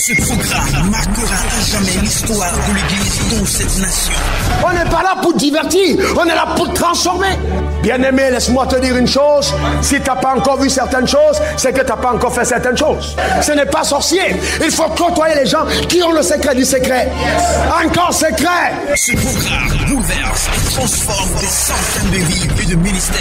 Ce programme marquera à jamais l'histoire de l'Église dans cette nation. On n'est pas là pour divertir, on est là pour transformer. Bien-aimé, laisse-moi te dire une chose. Si tu n'as pas encore vu certaines choses, c'est que tu n'as pas encore fait certaines choses. Ce n'est pas sorcier. Il faut côtoyer les gens qui ont le secret du secret. Encore secret. Ce programme bouleverse et transforme des centaines de vies et de ministères.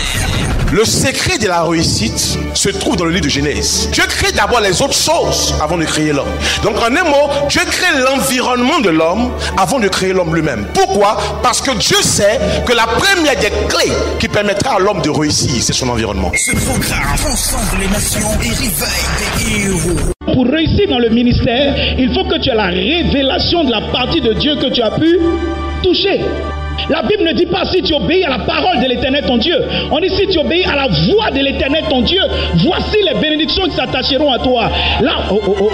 Le secret de la réussite se trouve dans le livre de Genèse. Dieu crée d'abord les autres choses avant de créer l'homme. Donc en un mot, Dieu crée l'environnement de l'homme avant de créer l'homme lui-même. Pourquoi? Parce que Dieu sait que la première des clés qui permettra à l'homme de réussir, c'est son environnement. Ce programme transcende les nations et réveille des héros. Pour réussir dans le ministère, il faut que tu aies la révélation de la partie de Dieu que tu as pu toucher. La Bible ne dit pas si tu obéis à la parole de l'Éternel ton Dieu. On dit si tu obéis à la voix de l'Éternel ton Dieu. Voici les bénédictions qui s'attacheront à toi. Là,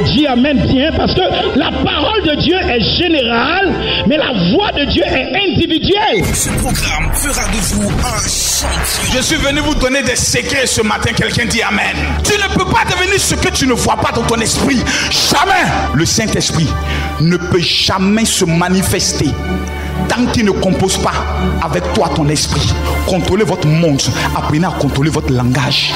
dis amen bien, parce que la parole de Dieu est générale, mais la voix de Dieu est individuelle. Ce programme fera de vous un chantier. Je suis venu vous donner des secrets ce matin. Quelqu'un dit amen. Tu ne peux pas devenir ce que tu ne vois pas dans ton esprit. Jamais. Le Saint-Esprit ne peut jamais se manifester tant qu'il ne compose pas avec toi ton esprit. Contrôlez votre monde, apprenez à contrôler votre langage.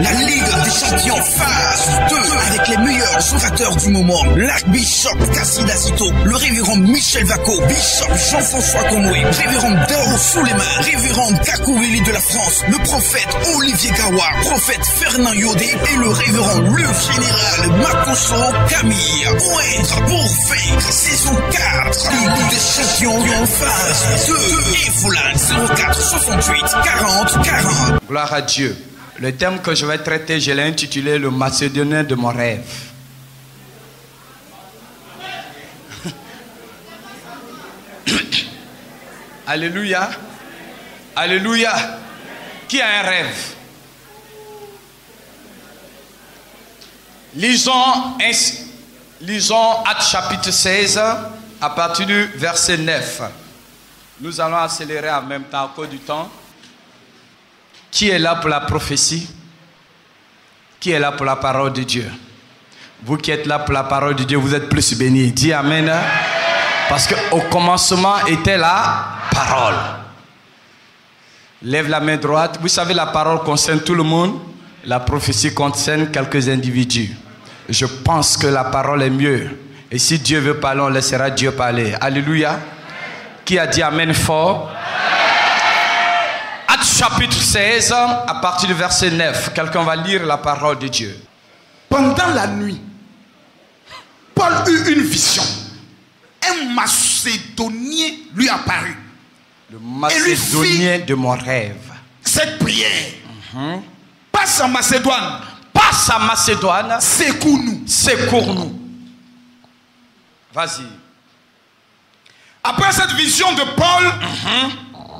La Ligue des champions phase 2 avec les meilleurs orateurs du moment. L'archbishop Cassida Zito, le révérend Michel Vaco, bishop Jean-François Conway, révérend Dao Souleyman, révérend Kakoueli de la France, le prophète Olivier Gawa, prophète Fernand Yodé et le révérend le général Makoso Camille. Poètre pour vaincre, saison 4, Ligue des champions phase 2. Et Foulane 04 68 40 40. Gloire à Dieu. Le thème que je vais traiter, je l'ai intitulé le Macédonien de mon rêve. Alléluia. Alléluia. Qui a un rêve? Lisons Actes chapitre 16 à partir du verset 9. Nous allons accélérer en même temps à cause du temps. Qui est là pour la prophétie? Qui est là pour la parole de Dieu? Vous qui êtes là pour la parole de Dieu, vous êtes plus bénis. Dis amen. Parce qu'au commencement était la parole. Lève la main droite. Vous savez, la parole concerne tout le monde. La prophétie concerne quelques individus. Je pense que la parole est mieux. Et si Dieu veut parler, on laissera Dieu parler. Alléluia. Qui a dit amen fort? Actes chapitre 16, à partir du verset 9. Quelqu'un va lire la parole de Dieu. Pendant la nuit, Paul eut une vision. Un Macédonien lui apparut. Le Macédonien de mon rêve. Cette prière. Passe en Macédoine. Passe à Macédoine. Secours-nous. Secours-nous. Vas-y. Après cette vision de Paul,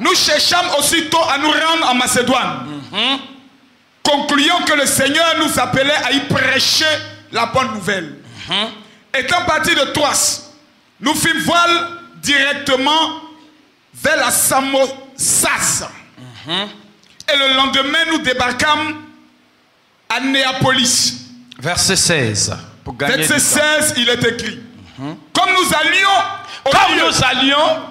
nous cherchâmes aussitôt à nous rendre en Macédoine. Concluons que le Seigneur nous appelait à y prêcher la bonne nouvelle. Étant partis de Troas, nous fîmes voile directement vers la Samosas. Et le lendemain, nous débarquâmes à Néapolis. Verset 16. Pour gagner Verset 16, il est écrit. Comme nous allions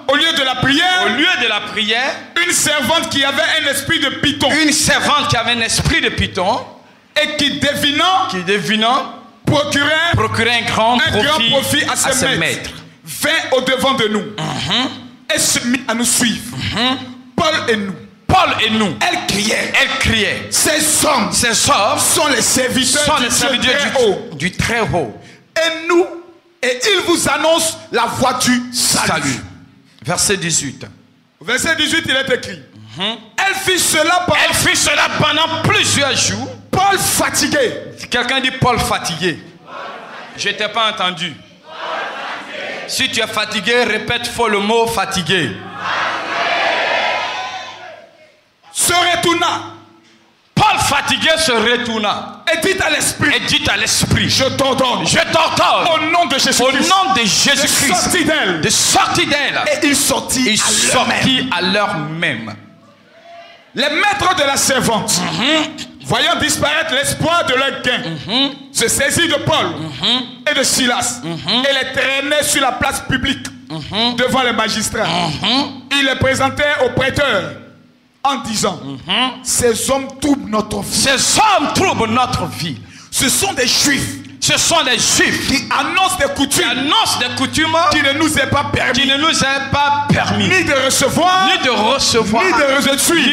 au lieu de la prière, une servante qui avait un esprit de python. Une servante qui avait un esprit de python. Et qui devinant procurait un grand profit à ses maîtres. Vint au devant de nous. Et se mit à nous suivre. Paul et nous. Elle criait. Ces hommes sont les serviteurs du Très-Haut. Et il vous annonce la voie du salut. Verset 18. Verset 18, il est écrit. Elle fit cela pendant plusieurs jours. Paul fatigué. Quelqu'un dit Paul fatigué. Je t'ai pas entendu. Si tu es fatigué, répète fort le mot fatigué. Se retourna. Paul fatigué se retourna. Et dit à l'esprit. Je t'ordonne. Au nom de Jésus-Christ. De sortir d'elle. Et il sortit à l'heure même. Les maîtres de la servante voyant disparaître l'espoir de leur gain, se saisit de Paul et de Silas et les traînait sur la place publique devant les magistrats. Il les présentait aux prêteurs en disant, ces hommes troublent notre vie. Ces hommes troublent notre vie. Ce sont des juifs. Ce sont des juifs qui annoncent des coutumes, qui ne nous est pas permis, ni de recevoir, ni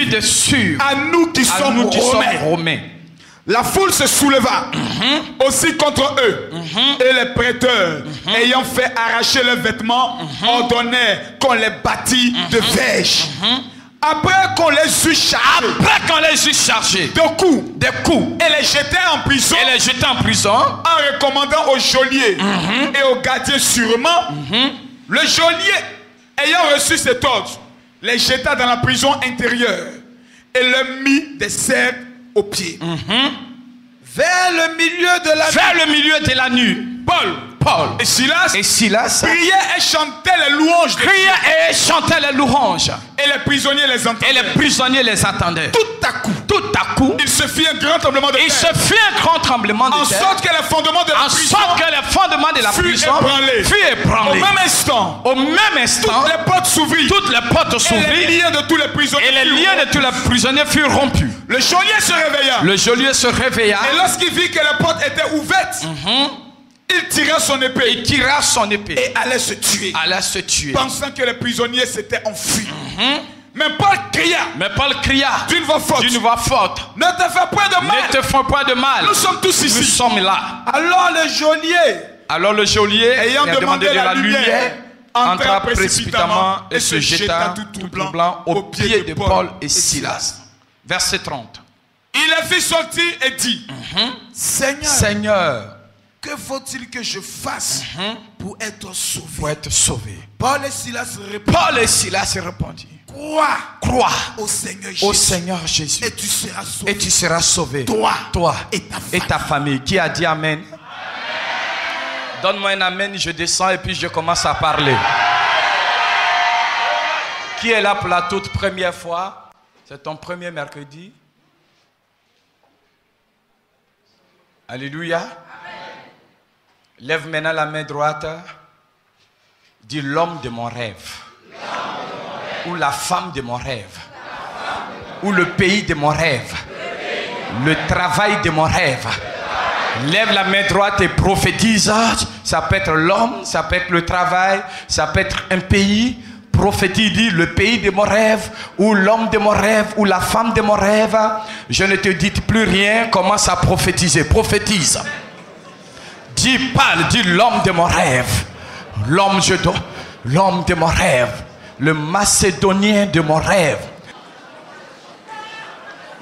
de suivre, à nous qui sommes romains. La foule se souleva aussi contre eux, et les prêteurs, ayant fait arracher leurs vêtements, ordonnaient qu'on les bâtît de verges. Après qu'on les eut chargés de coups et les jetait en prison, en recommandant aux geôliers et aux gardiens sûrement, le geôlier ayant reçu cet ordre les jeta dans la prison intérieure et leur mit des cercles aux pieds. Vers le milieu de la nuit, Paul et Silas priaient et chantaient les louanges. Et les prisonniers les entendaient. Tout à coup, il se fit un grand tremblement de terre. En sorte que les fondements de la prison furent ébranlés. Au même instant, toutes les portes s'ouvrirent. Et les liens de tous les prisonniers furent rompus. Le geôlier se réveilla. Et lorsqu'il vit que les portes étaient ouvertes, il tira son épée. Et allait se tuer. Pensant que les prisonniers s'étaient enfuis. Mais Paul cria d'une voix forte. Ne te fais point de mal. Nous sommes tous ici. Nous sommes là. Alors le geôlier ayant demandé de la lumière, entra précipitamment et se jeta tout blanc aux pieds de Paul et Silas. Verset 30. Il les fit sortir et dit, Seigneur, que faut-il que je fasse pour être sauvé? Paul et Silas répondirent, crois au Seigneur Jésus et tu seras sauvé. Toi et ta famille. Qui a dit amen? Donne-moi un amen, je descends et puis je commence à parler. Qui est là pour la toute première fois? C'est ton premier mercredi. Alléluia. Lève maintenant la main droite. Dis l'homme de mon rêve. Ou la femme de mon rêve. Ou le pays de mon rêve. Le travail de mon rêve. Lève la main droite et prophétise. Ça peut être l'homme, ça peut être le travail, ça peut être un pays. Prophétise, dit le pays de mon rêve, ou l'homme de mon rêve, ou la femme de mon rêve. Je ne te dis plus rien, commence à prophétiser. Prophétise. Dis, parle, dis l'homme de mon rêve. L'homme de mon rêve. Le Macédonien de mon rêve.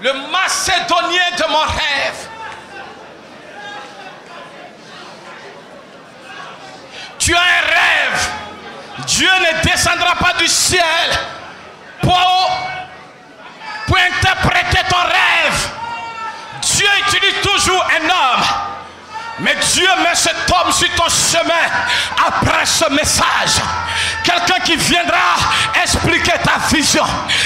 Le Macédonien de mon rêve. Tu as un rêve. Dieu ne descendra pas du ciel pour interpréter ton rêve. Dieu utilise toujours un homme. Mais Dieu met cet homme sur ton chemin après ce message. Quelqu'un qui viendra expliquer ta vision.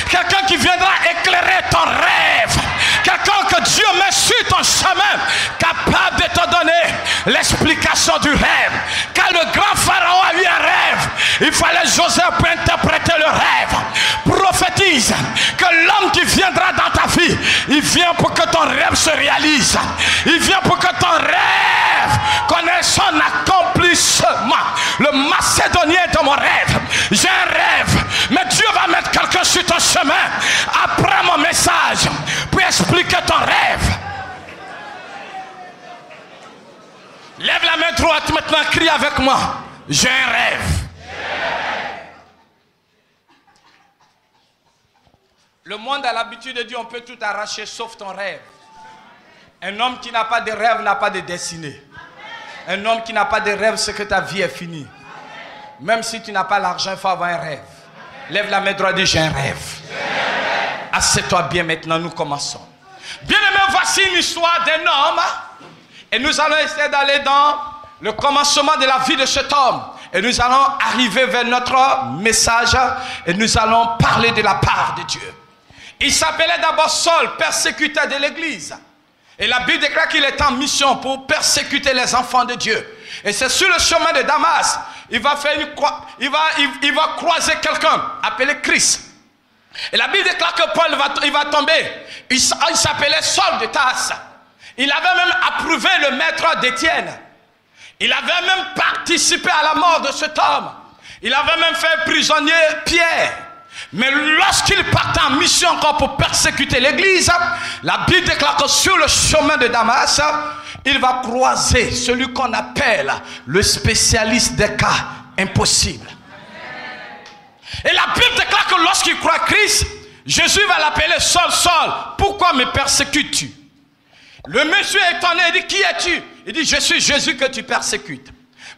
Quelqu'un qui viendra éclairer ton rêve. Quelqu'un que Dieu met sur ton chemin, capable de te donner l'explication du rêve. Quand le grand pharaon a eu un rêve, il fallait Joseph pour interpréter le rêve. Prophétise que l'homme qui viendra dans ta vie, il vient pour que ton rêve se réalise. Il vient pour que ton rêve connaisse son accomplissement. Le Macédonien de mon rêve. J'ai un rêve, mais Dieu va mettre quelqu'un sur ton chemin après mon message pour expliquer ton rêve. Lève la main droite maintenant, crie avec moi. J'ai un rêve. Le monde a l'habitude de dire on peut tout arracher sauf ton rêve. Un homme qui n'a pas de rêve n'a pas de destinée. Un homme qui n'a pas de rêve, c'est que ta vie est finie. Même si tu n'as pas l'argent, il faut avoir un rêve. Lève la main droite et dis j'ai un rêve. Assieds-toi bien maintenant, nous commençons. Bien aimé, voici une histoire d'un homme. Et nous allons essayer d'aller dans le commencement de la vie de cet homme. Et nous allons arriver vers notre message. Et nous allons parler de la part de Dieu. Il s'appelait d'abord Saul, persécuteur de l'église. Et la Bible déclare qu'il est en mission pour persécuter les enfants de Dieu. Et c'est sur le chemin de Damas, il va croiser quelqu'un appelé Christ. Et la Bible déclare que Paul va tomber. Il s'appelait Saul de Tarse. Il avait même approuvé le maître d'Étienne. Il avait même participé à la mort de cet homme. Il avait même fait prisonnier Pierre. Mais lorsqu'il partait en mission encore pour persécuter l'église, la Bible déclare que sur le chemin de Damas, il va croiser celui qu'on appelle le spécialiste des cas impossibles. Et la Bible déclare que lorsqu'il croit Christ, Jésus va l'appeler Saul, Saul, pourquoi me persécutes-tu? Le monsieur est étonné, il dit, qui es-tu? Il dit, je suis Jésus que tu persécutes.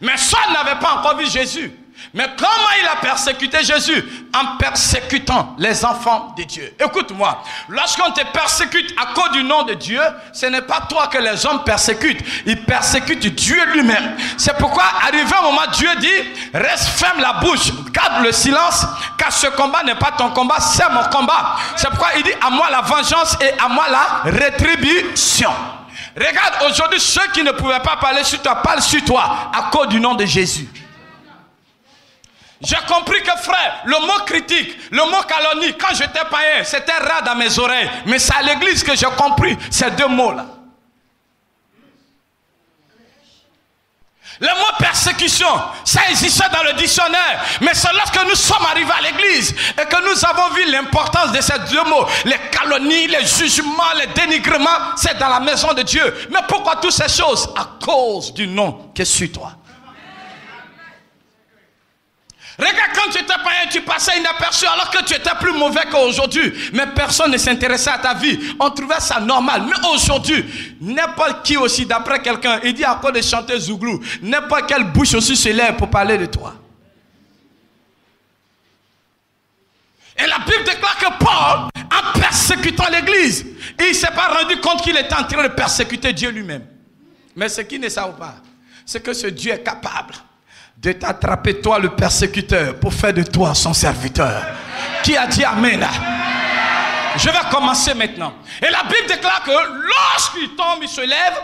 Mais Saul n'avait pas encore vu Jésus. Mais comment il a persécuté Jésus? En persécutant les enfants de Dieu. Écoute-moi, lorsqu'on te persécute à cause du nom de Dieu, ce n'est pas toi que les hommes persécutent, ils persécutent Dieu lui-même. C'est pourquoi, arrivé un moment, Dieu dit, reste ferme la bouche, garde le silence, car ce combat n'est pas ton combat, c'est mon combat. C'est pourquoi il dit, à moi la vengeance et à moi la rétribution. Regarde, aujourd'hui, ceux qui ne pouvaient pas parler sur toi, parlent sur toi, à cause du nom de Jésus. J'ai compris que frère, le mot critique, le mot calomnie, quand j'étais païen, c'était rare dans mes oreilles. Mais c'est à l'église que j'ai compris ces deux mots-là. Le mot persécution, ça existait dans le dictionnaire. Mais c'est lorsque nous sommes arrivés à l'église et que nous avons vu l'importance de ces deux mots. Les calomnies, les jugements, les dénigrements, c'est dans la maison de Dieu. Mais pourquoi toutes ces choses? À cause du nom qui est sur toi. Regarde, quand tu étais païen, tu passais inaperçu alors que tu étais plus mauvais qu'aujourd'hui. Mais personne ne s'intéressait à ta vie. On trouvait ça normal. Mais aujourd'hui, n'importe qui aussi, d'après quelqu'un, il dit encore de chanter Zouglou. N'importe quelle bouche aussi se lève pour parler de toi. Et la Bible déclare que Paul, en persécutant l'église, il ne s'est pas rendu compte qu'il était en train de persécuter Dieu lui-même. Mais ce qui ne savent pas, c'est que ce Dieu est capable de t'attraper, toi le persécuteur, pour faire de toi son serviteur. Qui a dit Amen? Je vais commencer maintenant. Et la Bible déclare que lorsqu'il tombe, il se lève,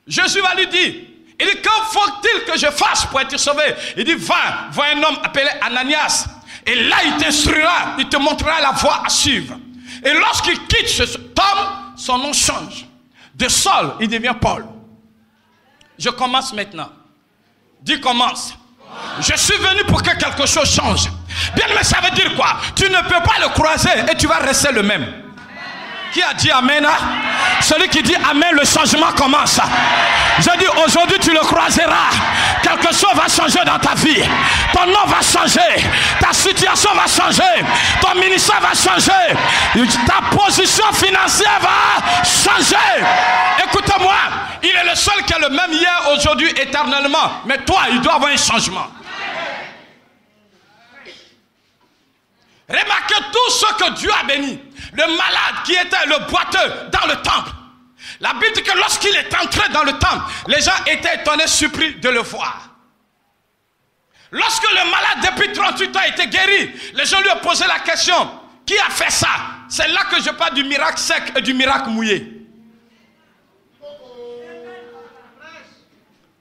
Jésus va lui dire, il dit, que faut-il que je fasse pour être sauvé? Il dit, va un homme appelé Ananias, et là il t'instruira, il te montrera la voie à suivre. Et lorsqu'il quitte cet homme, son nom change. De Saul, il devient Paul. Je commence maintenant. Dis commence. Je suis venu pour que quelque chose change. Bien, mais ça veut dire quoi? Tu ne peux pas le croiser et tu vas rester le même. Qui a dit Amen? Celui qui dit Amen, le changement commence. Je dis aujourd'hui tu le croiseras. Quelque chose va changer dans ta vie. Ton nom va changer. Ta situation va changer. Ton ministère va changer. Ta position financière va changer. Écoute-moi. Il est le seul qui est le même hier, aujourd'hui, éternellement. Mais toi, il doit avoir un changement. Remarquez tout ce que Dieu a béni. Le malade qui était le boiteux dans le temple. La Bible dit que lorsqu'il est entré dans le temple, les gens étaient étonnés, surpris de le voir. Lorsque le malade depuis 38 ans était guéri, les gens lui ont posé la question, qui a fait ça? C'est là que je parle du miracle sec et du miracle mouillé.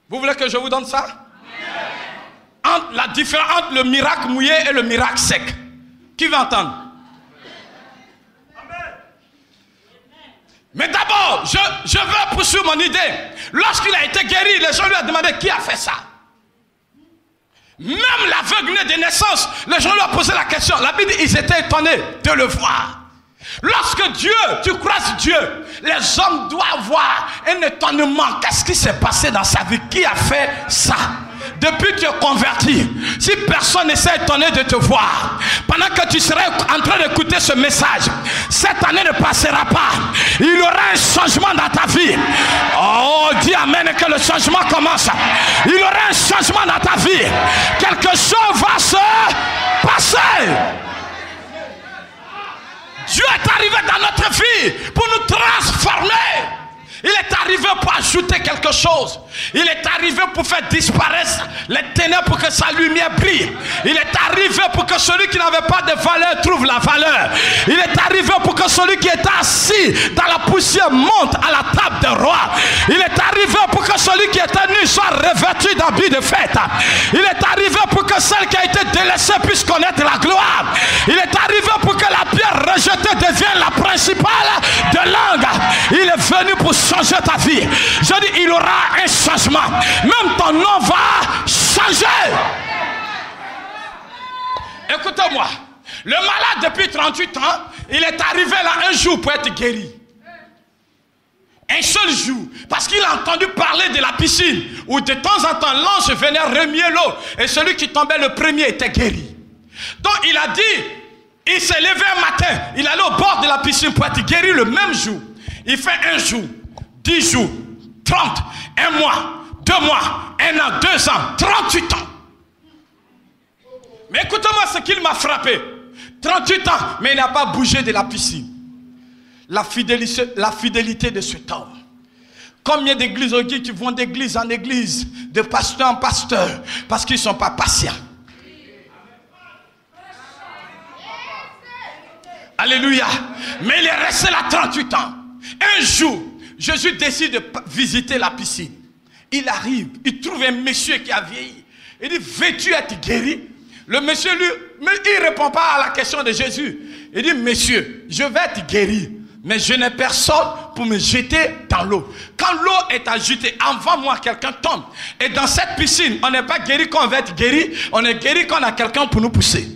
Vous voulez que je vous donne ça? La différence entre le miracle mouillé et le miracle sec. Qui va entendre? Mais d'abord, je veux poursuivre mon idée. Lorsqu'il a été guéri, les gens lui ont demandé qui a fait ça. Même l'aveugle de naissance, les gens lui ont posé la question. La Bible dit, ils étaient étonnés de le voir. Lorsque tu croises Dieu, les hommes doivent voir un étonnement. Qu'est-ce qui s'est passé dans sa vie? Qui a fait ça? Depuis que tu es converti, si personne ne s'est étonné de te voir, pendant que tu serais en train d'écouter ce message, cette année ne passera pas. Il y aura un changement dans ta vie. Oh, dis Amen que le changement commence. Il y aura un changement dans ta vie. Quelque chose va se passer. Dieu est arrivé dans notre vie pour nous transformer. Il est arrivé pour ajouter quelque chose. Il est arrivé pour faire disparaître les ténèbres, pour que sa lumière brille. Il est arrivé pour que celui qui n'avait pas de valeur trouve la valeur. Il est arrivé pour que celui qui était assis dans la poussière monte à la table des rois. Il est arrivé pour que celui qui était nu soit revêtu d'habits de fête. Il est arrivé pour que celle qui a été délaissée puisse connaître la gloire. Il est arrivé pour que la pierre rejetée devienne la principale de langue. Il est venu pour changer ta vie. Je dis, il y aura un changement. Même ton nom va changer. Écoutez-moi. Le malade depuis 38 ans, il est arrivé là un jour pour être guéri. Un seul jour. Parce qu'il a entendu parler de la piscine où de temps en temps l'ange venait remuer l'eau. Et celui qui tombait le premier était guéri. Donc il a dit, il s'est levé un matin, il allait au bord de la piscine pour être guéri le même jour. Il fait un jour, 10 jours, 30, un mois, 2 mois, 1 an, 2 ans, 38 ans. Mais écoutez-moi ce qu'il m'a frappé. 38 ans, mais il n'a pas bougé de la piscine. La fidélité de cet homme. Combien d'églises qui vont d'église en église, de pasteur en pasteur, parce qu'ils ne sont pas patients. Alléluia. Mais il est resté là 38 ans. Un jour, Jésus décide de visiter la piscine. Il arrive, il trouve un monsieur qui a vieilli. Il dit, veux-tu être guéri? Le monsieur, lui, il ne répond pas à la question de Jésus. Il dit, monsieur, je vais être guéri, mais je n'ai personne pour me jeter dans l'eau. Quand l'eau est agitée, avant moi, quelqu'un tombe. Et dans cette piscine, on n'est pas guéri quand on va être guéri, on est guéri quand on a quelqu'un pour nous pousser.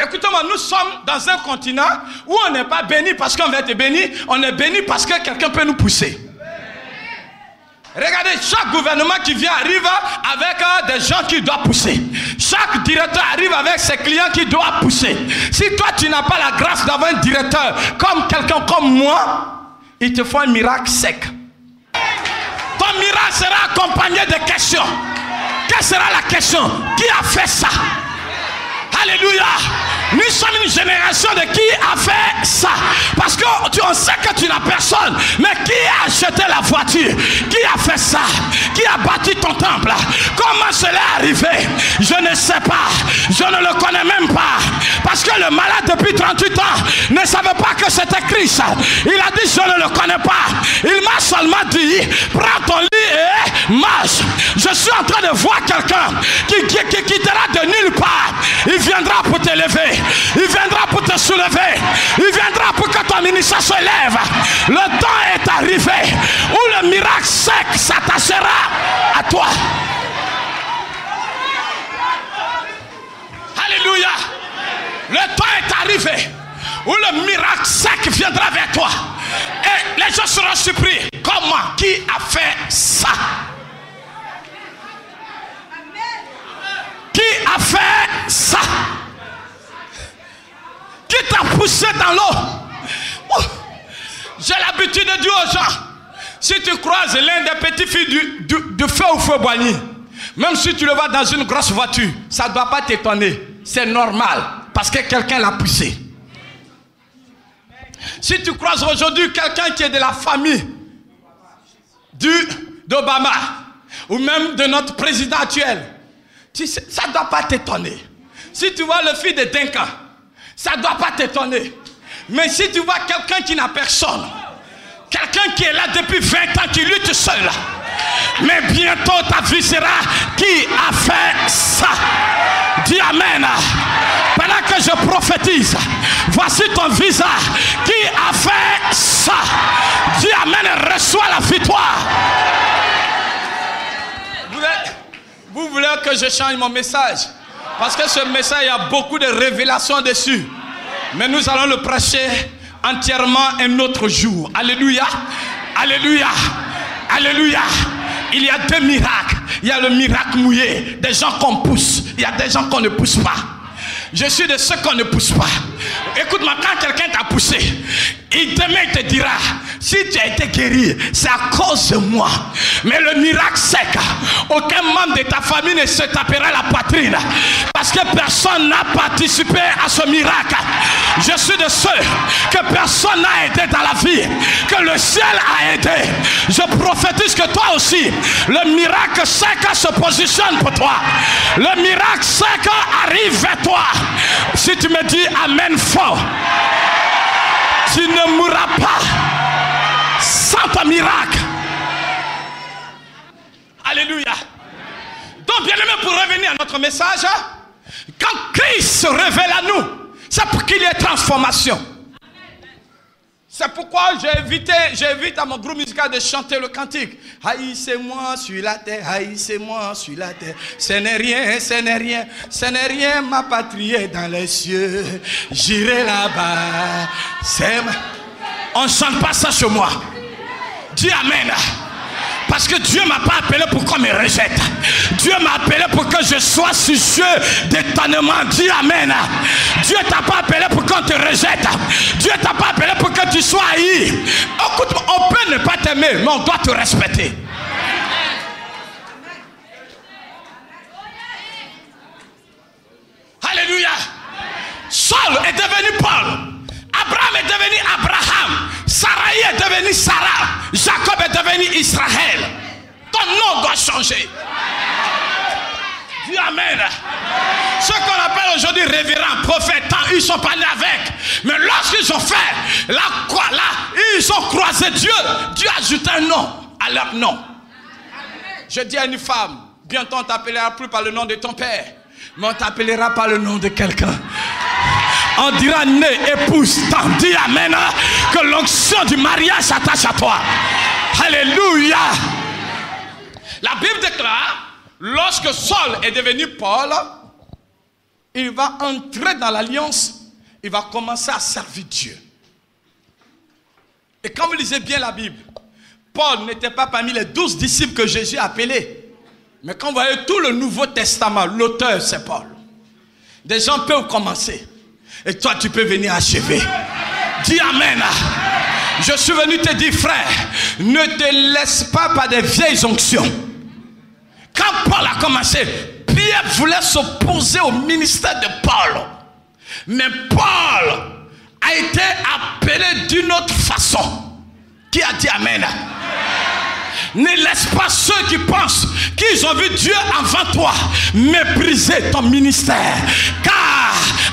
Écoutez-moi, nous sommes dans un continent où on n'est pas béni parce qu'on va être béni, on est béni parce que quelqu'un peut nous pousser. Regardez, chaque gouvernement qui vient arrive avec des gens qui doivent pousser. Chaque directeur arrive avec ses clients qui doivent pousser. Si toi tu n'as pas la grâce d'avoir un directeur comme quelqu'un comme moi, il te faut un miracle sec. Ton miracle sera accompagné de questions. Quelle sera la question? Qui a fait ça? Alléluia. Nous sommes une génération de qui a fait ça. Parce qu'on sait que tu n'as personne. Mais qui a acheté la voiture? Qui a fait ça? Qui a bâti ton temple? Comment cela est arrivé? Je ne sais pas. Je ne le connais même pas. Parce que le malade depuis 38 ans ne savait pas que c'était Christ. Il a dit je ne le connais pas. Il m'a seulement dit prends ton lit et marche. Je suis en train de voir quelqu'un qui quittera de nulle part. Il viendra pour te lever. Il viendra pour te soulever. Il viendra pour que ton ministère se lève. Le temps est arrivé où le miracle sec s'attachera à toi. Alléluia. Le temps est arrivé où le miracle sec viendra vers toi. Et les gens seront surpris. Comment? Qui a fait ça? Qui a fait ça? Qui t'a poussé dans l'eau? Oh, j'ai l'habitude de dire aux gens, si tu croises l'un des petits filles du feu au feu Boigny, même si tu le vois dans une grosse voiture, ça ne doit pas t'étonner. C'est normal, parce que quelqu'un l'a poussé. Si tu croises aujourd'hui quelqu'un qui est de la famille d'Obama, ou même de notre président actuel, ça ne doit pas t'étonner. Si tu vois le fils de Denka, ça ne doit pas t'étonner. Mais si tu vois quelqu'un qui n'a personne, quelqu'un qui est là depuis 20 ans, qui lutte seul, mais bientôt ta vie sera qui a fait ça? Dis Amen. Pendant que je prophétise, voici ton visage. Qui a fait ça? Dis Amen et reçois la victoire. Vous voulez que je change mon message? Parce que ce message, il y a beaucoup de révélations dessus. Mais nous allons le prêcher entièrement un autre jour. Alléluia. Alléluia. Alléluia. Il y a 2 miracles. Il y a le miracle mouillé. Des gens qu'on pousse. Il y a des gens qu'on ne pousse pas. Je suis de ceux qu'on ne pousse pas. Écoute-moi, quand quelqu'un t'a poussé, demain il te dira, si tu as été guéri, c'est à cause de moi. Mais le miracle sec, aucun membre de ta famille ne se tapera la poitrine. Parce que personne n'a participé à ce miracle. Je suis de ceux que personne n'a aidé dans la vie, que le ciel a aidé. Je prophétise que toi aussi, le miracle 5 ans se positionne pour toi. Le miracle 5 ans arrive vers toi. Si tu me dis amen fort, tu ne mourras pas sans ton miracle. Alléluia. Donc bien aimé, pour revenir à notre message, quand Christ se révèle à nous, c'est pour qu'il y ait transformation. C'est pourquoi j'invite à mon groupe musical de chanter le cantique. Haïssez-moi sur la terre, haïssez-moi sur la terre. Ce n'est rien, ce n'est rien, ce n'est rien, ma patrie est dans les cieux. J'irai là-bas. On ne chante pas ça chez moi. Dis amen. Parce que Dieu ne m'a pas appelé pour qu'on me rejette. Dieu m'a appelé pour que je sois sujet d'étonnement. Dis amen. Dieu ne t'a pas appelé pour qu'on te rejette. Dieu ne t'a pas appelé pour que tu sois haï. Écoute, on peut ne pas t'aimer, mais on doit te respecter. Alléluia. Saul est devenu Paul. Abraham est devenu Abraham. Sarai est devenue Sarah. Jacob est devenu Israël. Ton nom doit changer. Dis amen. Ce qu'on appelle aujourd'hui révérend, prophète, ils sont pas nés avec. Mais lorsqu'ils ont fait ils ont croisé Dieu. Dieu a ajouté un nom à leur nom. Je dis à une femme, bientôt on t'appellera plus par le nom de ton père, mais on t'appellera par le nom de quelqu'un. On dira né, épouse, tant. Dis amen, que l'onction du mariage s'attache à toi. Alléluia. La Bible déclare, lorsque Saul est devenu Paul, il va entrer dans l'alliance, il va commencer à servir Dieu. Et quand vous lisez bien la Bible, Paul n'était pas parmi les 12 disciples que Jésus a appelés. Mais quand vous voyez tout le Nouveau Testament, l'auteur c'est Paul. Des gens peuvent commencer. Et toi tu peux venir achever. Dis amen. Je suis venu te dire, frère, ne te laisse pas par des vieilles onctions. Quand Paul a commencé, Pierre voulait s'opposer au ministère de Paul. Mais Paul a été appelé d'une autre façon. Qui a dit amen? Ne laisse pas ceux qui pensent qu'ils ont vu Dieu avant toi mépriser ton ministère. Car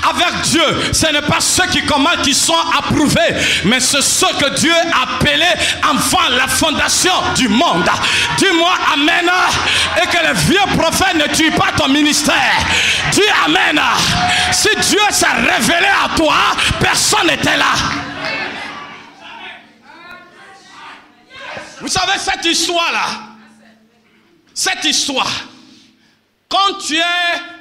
avec Dieu, ce n'est pas ceux qui commandent qui sont approuvés, mais c'est ceux que Dieu a appelés avant la fondation du monde. Dis-moi amen. Et que les vieux prophètes ne tuent pas ton ministère. Dis amen. Si Dieu s'est révélé à toi, personne n'était là. Vous savez cette histoire-là, cette histoire, quand tu es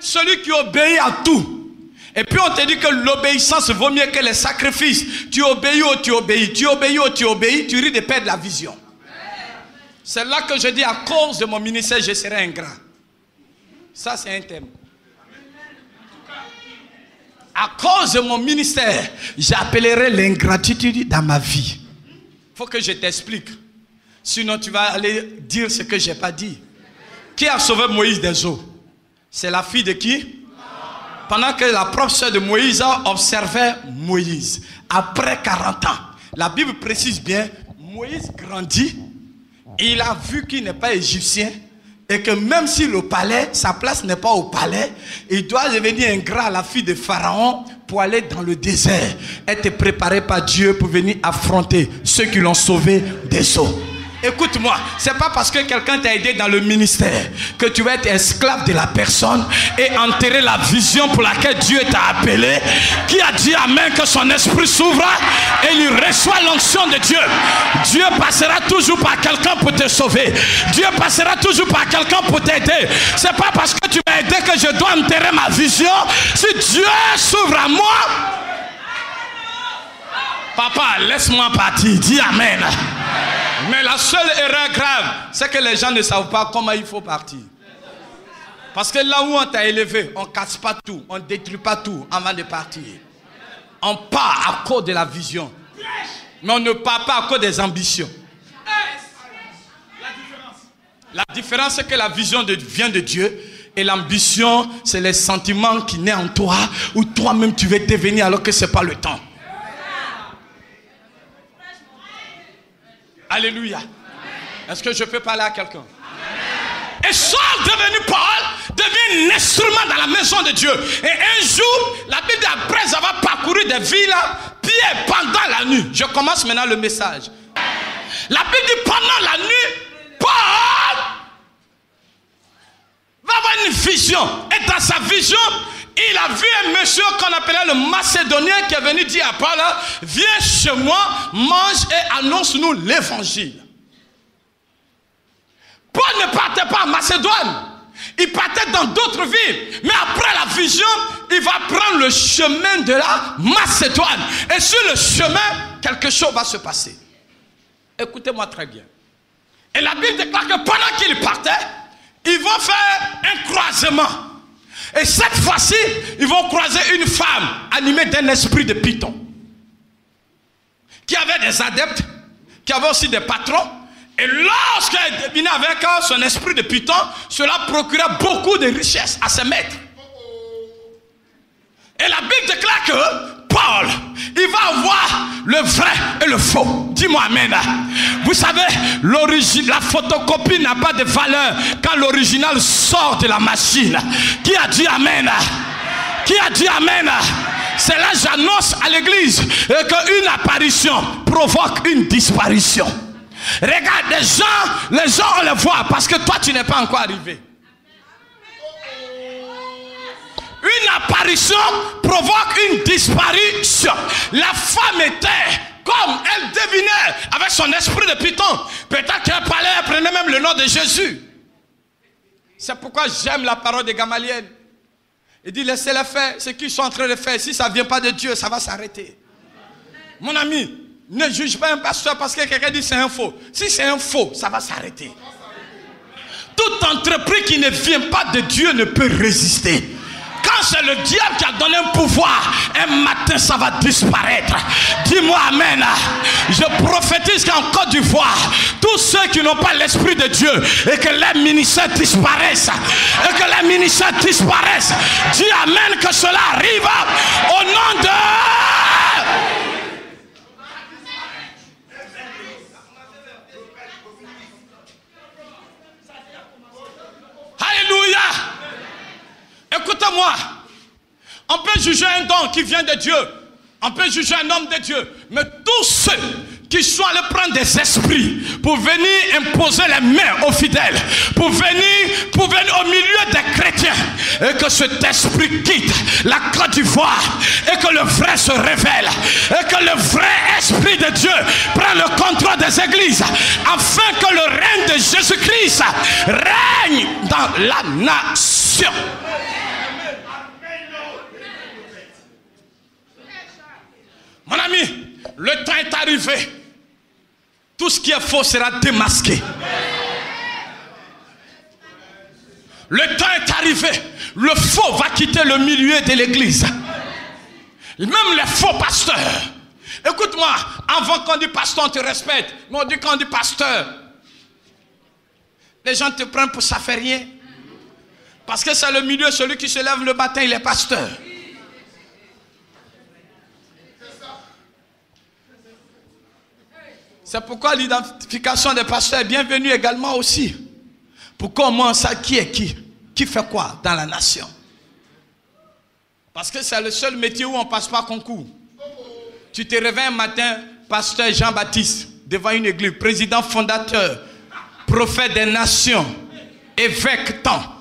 celui qui obéit à tout, et puis on te dit que l'obéissance vaut mieux que les sacrifices, tu obéis ou tu obéis, tu obéis ou tu obéis, tu risques de perdre la vision. C'est là que je dis, à cause de mon ministère, je serai ingrat. Ça c'est un thème. À cause de mon ministère, j'appellerai l'ingratitude dans ma vie. Il faut que je t'explique. Sinon, tu vas aller dire ce que je n'ai pas dit. Qui a sauvé Moïse des eaux? C'est la fille de qui? Pendant que la propre sœur de Moïse observait Moïse. Après 40 ans, la Bible précise bien, Moïse grandit. Il a vu qu'il n'est pas égyptien. Et que même si le palais, sa place n'est pas au palais, il doit devenir ingrat à la fille de Pharaon pour aller dans le désert. Être préparé par Dieu pour venir affronter ceux qui l'ont sauvé des eaux. Écoute-moi, c'est pas parce que quelqu'un t'a aidé dans le ministère que tu vas être esclave de la personne et enterrer la vision pour laquelle Dieu t'a appelé. Qui a dit amen, que son esprit s'ouvre et il reçoit l'onction de Dieu. Dieu passera toujours par quelqu'un pour te sauver. Dieu passera toujours par quelqu'un pour t'aider. C'est pas parce que tu m'as aidé que je dois enterrer ma vision. Si Dieu s'ouvre à moi, papa, laisse-moi partir. Dis amen. Mais la seule erreur grave, c'est que les gens ne savent pas comment il faut partir. Parce que là où on t'a élevé, on ne casse pas tout, on ne détruit pas tout avant de partir. On part à cause de la vision. Mais on ne part pas à cause des ambitions. La différence, c'est que la vision vient de Dieu Et l'ambition, c'est les sentiments qui naissent en toi, où toi-même tu veux devenir alors que ce n'est pas le temps. Alléluia. Est-ce que je peux parler à quelqu'un? Et Saul, devenu Paul, devient un instrument dans la maison de Dieu. Et un jour, la Bible dit, après avoir parcouru des villes, Pierre, pendant la nuit, je commence maintenant le message. La Bible dit, pendant la nuit, Paul va avoir une vision. Et dans sa vision, il a vu un monsieur qu'on appelait le Macédonien qui est venu dire à Paul, viens chez moi, mange et annonce-nous l'évangile. Paul ne partait pas en Macédoine. Il partait dans d'autres villes. Mais après la vision, il va prendre le chemin de la Macédoine. Et sur le chemin, quelque chose va se passer. Écoutez-moi très bien. Et la Bible déclare que pendant qu'il partait, ils vont faire un croisement. Et cette fois-ci, ils vont croiser une femme animée d'un esprit de python. Qui avait des adeptes, qui avait aussi des patrons. Et lorsqu'elle venait avec son esprit de python, cela procurait beaucoup de richesses à ses maîtres. Et la Bible déclare que Paul, il va avoir le vrai et le faux. Dis-moi amen. Vous savez, la photocopie n'a pas de valeur quand l'original sort de la machine. Qui a dit amen? Qui a dit amen? C'est là j'annonce à l'église qu'une apparition provoque une disparition. Regarde, les gens on les voit parce que toi tu n'es pas encore arrivé. Une apparition provoque une disparition. La femme était comme elle devinait avec son esprit de python. Peut-être qu'elle parlait, elle prenait même le nom de Jésus. C'est pourquoi j'aime la parole de Gamaliel. Il dit laissez-les faire ce qu'ils sont en train de faire. Si ça ne vient pas de Dieu, ça va s'arrêter. Mon ami, ne juge pas un pasteur parce que quelqu'un dit c'est un faux. Si c'est un faux, ça va s'arrêter. Toute entreprise qui ne vient pas de Dieu ne peut résister. Quand c'est le diable qui a donné un pouvoir, un matin ça va disparaître. Dis-moi amen. Je prophétise qu'en Côte d'Ivoire, tous ceux qui n'ont pas l'esprit de Dieu et que les ministères disparaissent, dis amen que cela arrive au nom de... Alléluia. Écoutez-moi. On peut juger un don qui vient de Dieu. On peut juger un homme de Dieu. Mais tous ceux qui sont allés prendre des esprits pour venir imposer les mains aux fidèles, pour venir au milieu des chrétiens, et que cet esprit quitte la Côte d'Ivoire, et que le vrai se révèle, et que le vrai esprit de Dieu prenne le contrôle des églises, afin que le règne de Jésus-Christ règne dans la nation. Mon ami, le temps est arrivé. Tout ce qui est faux sera démasqué. Le temps est arrivé. Le faux va quitter le milieu de l'église. Même les faux pasteurs. Écoute-moi, avant qu'on dise pasteur, on te respecte. Mais on dit qu'on dit pasteur. Les gens te prennent pour ça fait rien. Parce que c'est le milieu, celui qui se lève le matin, il est pasteur. C'est pourquoi l'identification des pasteurs est bienvenue également aussi. Pour qu'on sache qui est qui fait quoi dans la nation. Parce que c'est le seul métier où on ne passe pas concours. Tu te réveilles un matin, pasteur Jean-Baptiste, devant une église, président fondateur, prophète des nations, évêque temps.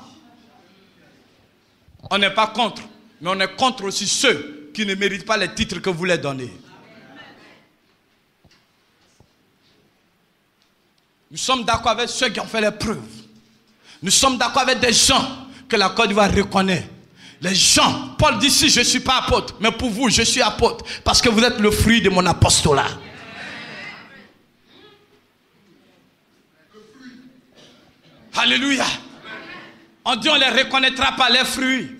On n'est pas contre, mais on est contre aussi ceux qui ne méritent pas les titres que vous leur donnez. Nous sommes d'accord avec ceux qui ont fait les preuves. Nous sommes d'accord avec des gens que la Côte d'Ivoire reconnaît. Les gens, Paul dit si je ne suis pas apôtre, mais pour vous je suis apôtre parce que vous êtes le fruit de mon apostolat. Alléluia. On dit on les reconnaîtra par les fruits.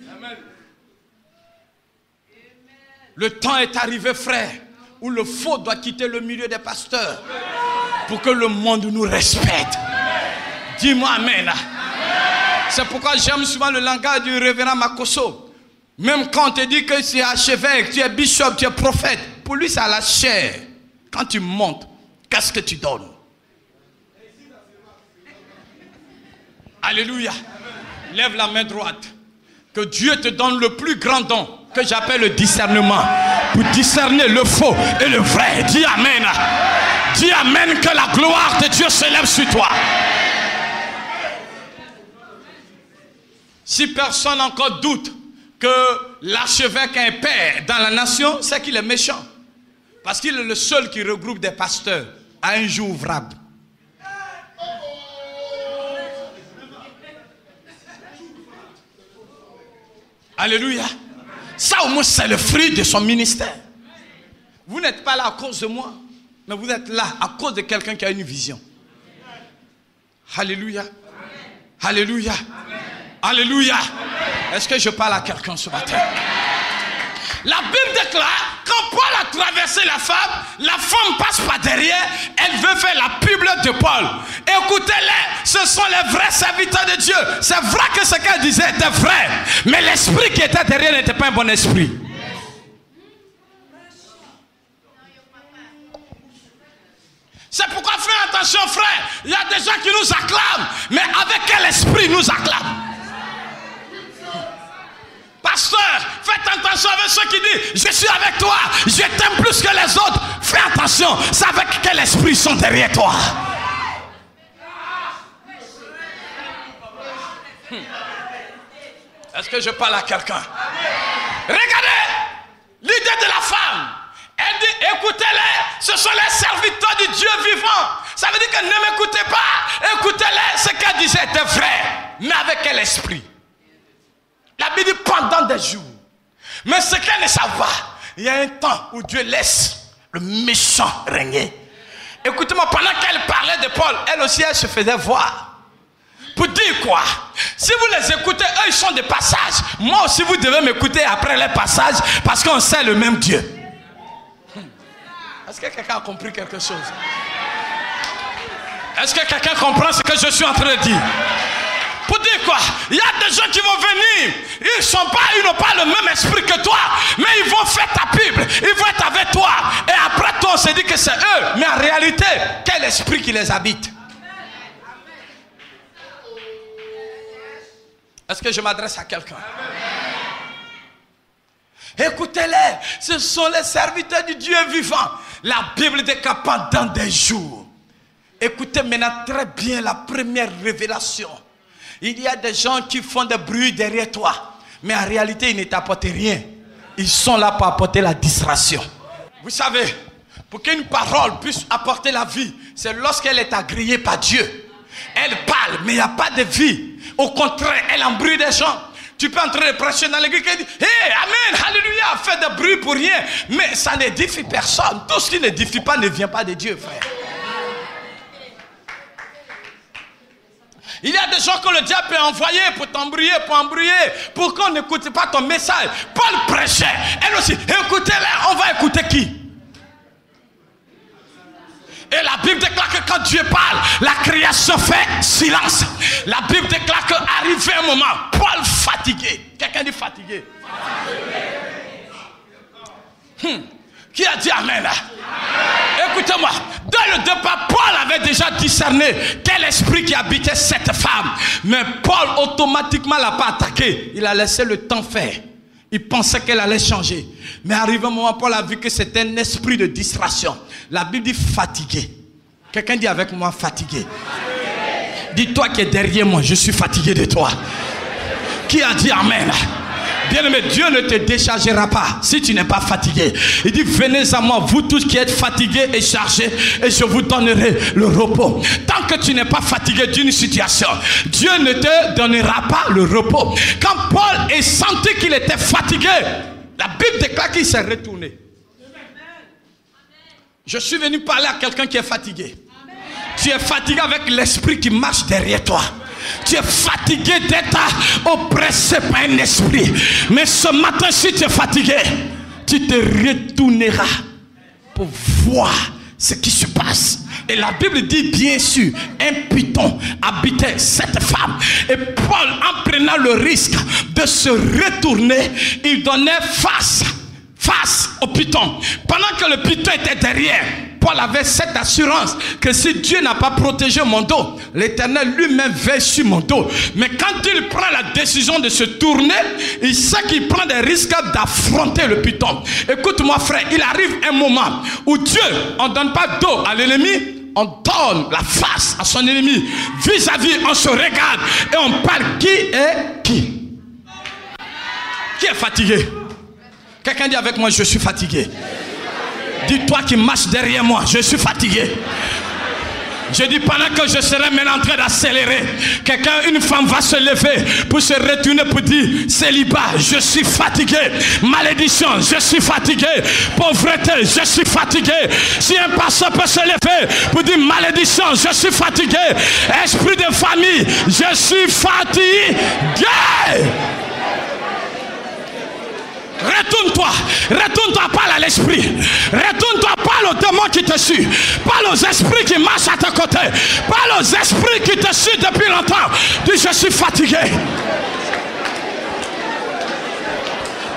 Le temps est arrivé, frère, où le faux doit quitter le milieu des pasteurs pour que le monde nous respecte. Dis-moi amen. C'est pourquoi j'aime souvent le langage du révérend Makoso. Même quand on te dit que tu es archevêque, tu es bishop, tu es prophète, pour lui c'est à la chair. Quand tu montes, qu'est-ce que tu donnes? Alléluia. Lève la main droite. Que Dieu te donne le plus grand don, que j'appelle le discernement, pour discerner le faux et le vrai. Dis amen. Dis amen, que la gloire de Dieu s'élève sur toi. Si personne encore doute que l'archevêque est un père dans la nation, c'est qu'il est méchant. Parce qu'il est le seul qui regroupe des pasteurs à un jour ouvrable. Alléluia. Ça au moins c'est le fruit de son ministère. Vous n'êtes pas là à cause de moi, mais vous êtes là à cause de quelqu'un qui a une vision. Alléluia. Alléluia. Alléluia. Est-ce que je parle à quelqu'un ce matin? La Bible déclare, quand Paul a traversé la femme passe par derrière, elle veut faire la pub de Paul. Écoutez-les, ce sont les vrais serviteurs de Dieu. C'est vrai que ce qu'elle disait était vrai, mais l'esprit qui était derrière n'était pas un bon esprit. C'est pourquoi fais attention frère, il y a des gens qui nous acclament, mais avec quel esprit nous acclament? Pasteur, faites attention avec ceux qui disent je suis avec toi, je t'aime plus que les autres. Fais attention, c'est avec quel esprit ils sont derrière toi. Est-ce que je parle à quelqu'un? Regardez l'idée de la femme. Elle dit écoutez-les, ce sont les serviteurs du Dieu vivant. Ça veut dire que ne m'écoutez pas, écoutez-les, ce qu'elle disait était vrai. Mais avec quel esprit? La Bible dit pendant des jours. Mais ce qu'elle ne savent pas, il y a un temps où Dieu laisse le méchant régner. Écoutez-moi, pendant qu'elle parlait de Paul, elle aussi elle se faisait voir. Pour dire quoi? Si vous les écoutez, eux ils sont des passages. Moi aussi vous devez m'écouter après les passages, parce qu'on sait le même Dieu. Est-ce que quelqu'un a compris quelque chose? Est-ce que quelqu'un comprend ce que je suis en train de dire? Pour dire quoi? Il y a des gens qui vont venir, ils n'ont pas le même esprit que toi, mais ils vont faire ta Bible, ils vont être avec toi, et après toi on se dit que c'est eux, mais en réalité, quel esprit qui les habite? Est-ce que je m'adresse à quelqu'un? Écoutez-les, ce sont les serviteurs du Dieu vivant. La Bible dit que pendant des jours, écoutez maintenant très bien la première révélation. Il y a des gens qui font des bruits derrière toi, mais en réalité ils ne t'apportent rien. Ils sont là pour apporter la distraction. Vous savez, pour qu'une parole puisse apporter la vie, c'est lorsqu'elle est agréée par Dieu. Elle parle, mais il n'y a pas de vie. Au contraire, elle embrouille des gens. Tu peux entrer de prêcher dans l'église et dire hey, amen, alléluia, fais des bruits pour rien. Mais ça n'édifie personne. Tout ce qui n'édifie pas ne vient pas de Dieu, frère. Il y a des gens que le diable peut envoyer pour t'embrouiller, pour qu'on n'écoute pas ton message. Paul prêchait. Elle aussi, écoutez-les, on va écouter qui? Et la Bible déclare que quand Dieu parle, la création fait silence. La Bible déclare qu'arrivé un moment, Paul fatigué. Quelqu'un dit fatigué. Qui a dit amen là? Écoutez-moi, dès le départ, Paul avait déjà discerné quel esprit qui habitait cette femme. Mais Paul automatiquement l'a pas attaqué. Il a laissé le temps faire. Il pensait qu'elle allait changer. Mais arrivé un moment, Paul a vu que c'était un esprit de distraction. La Bible dit fatigué. Quelqu'un dit avec moi fatigué. Dis-toi qui est derrière moi, je suis fatigué de toi. Qui a dit amen? Bien-aimé, Dieu ne te déchargera pas si tu n'es pas fatigué. Il dit venez à moi, vous tous qui êtes fatigués et chargés, et je vous donnerai le repos. Tant que tu n'es pas fatigué d'une situation, Dieu ne te donnera pas le repos. Quand Paul est senti qu'il était fatigué, la Bible déclare qu'il s'est retourné. Je suis venu parler à quelqu'un qui est fatigué. Tu es fatigué avec l'esprit qui marche derrière toi. Tu es fatigué d'être oppressé par un esprit. Mais ce matin, si tu es fatigué, tu te retourneras pour voir ce qui se passe. Et la Bible dit bien sûr, un python habitait cette femme. Et Paul, en prenant le risque de se retourner, il donnait face au python. Pendant que le python était derrière, Paul avait cette assurance que si Dieu n'a pas protégé mon dos, l'Éternel lui-même veille sur mon dos. Mais quand il prend la décision de se tourner, il sait qu'il prend des risques d'affronter le python. Écoute-moi frère, il arrive un moment où Dieu, on ne donne pas dos à l'ennemi, on donne la face à son ennemi. Vis-à-vis, on se regarde et on parle qui est qui. Qui est fatigué? Quelqu'un dit avec moi, je suis fatigué. Dis-toi qui marche derrière moi, je suis fatigué. Je dis pendant que je serai maintenant en train d'accélérer, une femme va se lever pour se retourner pour dire célibat, je suis fatigué. Malédiction, je suis fatigué. Pauvreté, je suis fatigué. Si un pasteur peut se lever pour dire malédiction, je suis fatigué. Esprit de famille, je suis fatigué. Retourne-toi, parle à l'esprit. Retourne-toi, parle aux démons qui te suivent. Parle aux esprits qui marchent à tes côtés. Parle aux esprits qui te suivent depuis longtemps. Dis, je suis fatigué.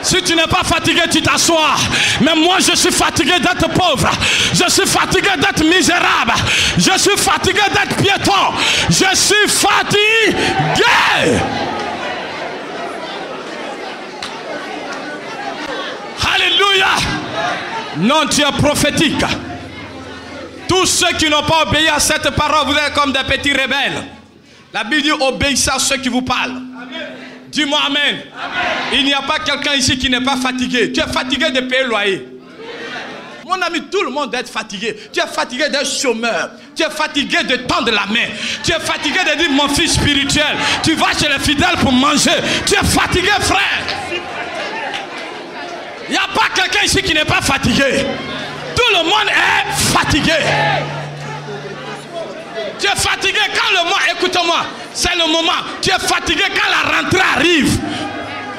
Si tu n'es pas fatigué, tu t'assois. Mais moi, je suis fatigué d'être pauvre. Je suis fatigué d'être misérable. Je suis fatigué d'être piéton. Je suis fatigué. Alléluia. Non, tu es prophétique. Tous ceux qui n'ont pas obéi à cette parole, vous êtes comme des petits rebelles. La Bible dit obéissez à ceux qui vous parlent. Dis-moi amen. Il n'y a pas quelqu'un ici qui n'est pas fatigué. Tu es fatigué de payer le loyer. Mon ami, tout le monde doit être fatigué. Tu es fatigué d'être chômeur. Tu es fatigué de tendre la main. Tu es fatigué de dire mon fils spirituel. Tu vas chez les fidèles pour manger. Tu es fatigué, frère. Il n'y a pas quelqu'un ici qui n'est pas fatigué. Tout le monde est fatigué. Tu es fatigué quand le mois, écoute-moi, c'est le moment. Tu es fatigué quand la rentrée arrive.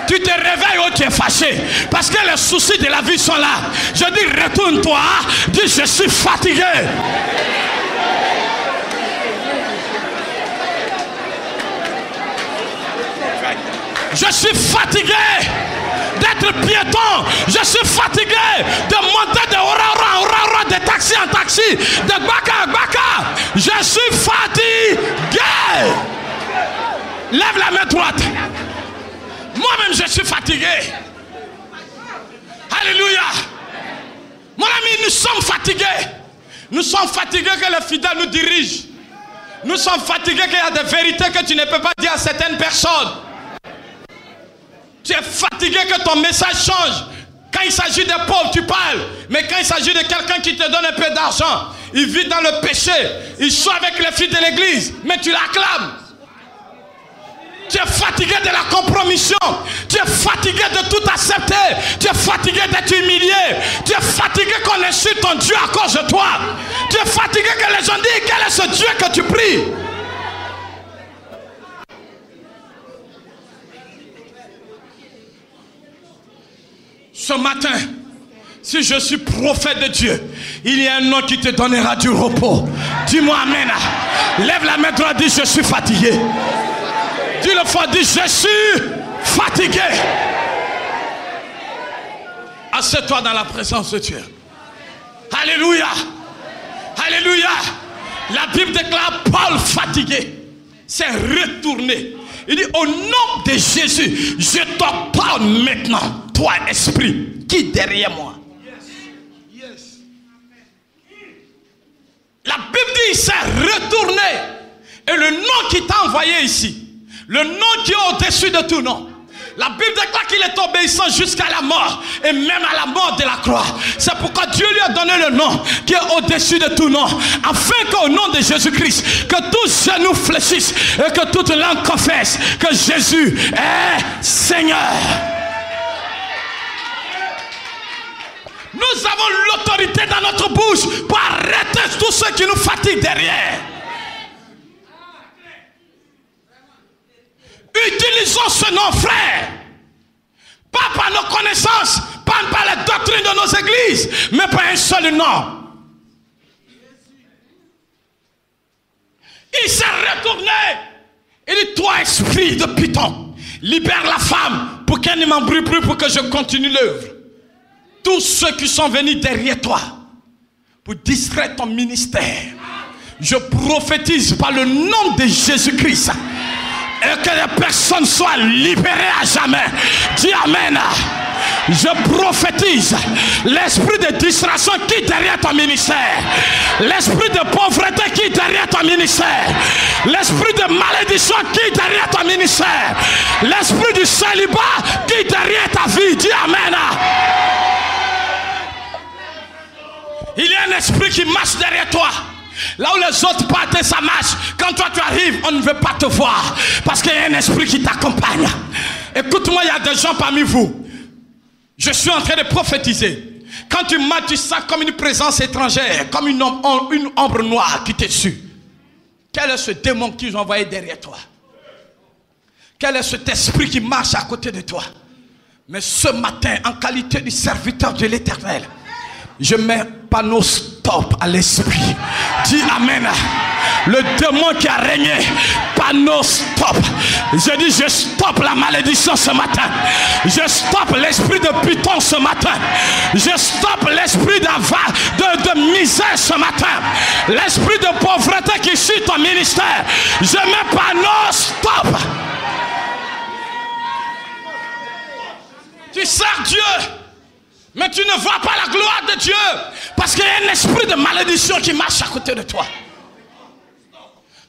Tu te réveilles ou tu es fâché. Parce que les soucis de la vie sont là. Je dis retourne-toi. Dis je suis fatigué. Je suis fatigué d'être piéton. Je suis fatigué de monter de ora, de taxi en taxi, de baka à baka. Je suis fatigué. Lève la main droite. Moi-même, je suis fatigué. Alléluia. Mon ami, nous sommes fatigués. Nous sommes fatigués que les fidèles nous dirigent. Nous sommes fatigués qu'il y a des vérités que tu ne peux pas dire à certaines personnes. Tu es fatigué que ton message change. Quand il s'agit des pauvres, tu parles. Mais quand il s'agit de quelqu'un qui te donne un peu d'argent, il vit dans le péché, il soit avec les filles de l'église, mais tu l'acclames. Tu es fatigué de la compromission. Tu es fatigué de tout accepter. Tu es fatigué d'être humilié. Tu es fatigué qu'on insulte ton Dieu à cause de toi. Tu es fatigué que les gens disent quel est ce Dieu que tu pries. Ce matin, si je suis prophète de Dieu, il y a un nom qui te donnera du repos. Dis-moi amen. Lève la main droite, dis je suis fatigué. Dis-le fort, dis je suis fatigué. Assieds-toi dans la présence de Dieu. Alléluia. Alléluia. La Bible déclare Paul fatigué s'est retourné. Il dit au nom de Jésus, je te parle maintenant, toi esprit, qui est derrière moi. La Bible dit il s'est retourné. Et le nom qui t'a envoyé ici, le nom qui est au-dessus de tout nom, la Bible déclare qu'il est obéissant jusqu'à la mort et même à la mort de la croix. C'est pourquoi Dieu lui a donné le nom qui est au-dessus de tout nom, afin qu'au nom de Jésus-Christ, que tous genoux fléchissent et que toute langue confesse que Jésus est Seigneur. Nous avons l'autorité dans notre bouche pour arrêter tous ceux qui nous fatiguent derrière. Utilisons ce nom, frère. Pas par nos connaissances, pas par la doctrine de nos églises, mais par un seul nom. Il s'est retourné. Il dit, toi, esprit de Python, libère la femme pour qu'elle ne m'embrouille plus, pour que je continue l'œuvre. Tous ceux qui sont venus derrière toi pour distraire ton ministère, je prophétise par le nom de Jésus-Christ et que les personnes soient libérées à jamais. Dis Amen. Je prophétise l'esprit de distraction qui est derrière ton ministère, l'esprit de pauvreté qui est derrière ton ministère, l'esprit de malédiction qui est derrière ton ministère, l'esprit du célibat qui est derrière ta vie. Dis Amen. Il y a un esprit qui marche derrière toi. Là où les autres partent, ça marche. Quand toi tu arrives, on ne veut pas te voir. Parce qu'il y a un esprit qui t'accompagne. Écoute-moi, il y a des gens parmi vous. Je suis en train de prophétiser. Quand tu marches, tu sens comme une présence étrangère, comme une ombre noire qui te suit. Quel est ce démon qu'ils ont envoyé derrière toi? Quel est cet esprit qui marche à côté de toi? Mais ce matin, en qualité de serviteur de l'Éternel, je mets panneau stop à l'esprit. Dis Amen. Le démon qui a régné, panneau stop. Je dis, je stoppe la malédiction ce matin. Je stoppe l'esprit de Python ce matin. Je stoppe l'esprit de misère ce matin. L'esprit de pauvreté qui suit ton ministère. Je mets panneau stop. Tu sers Dieu, mais tu ne vois pas la gloire de Dieu. Parce qu'il y a un esprit de malédiction qui marche à côté de toi.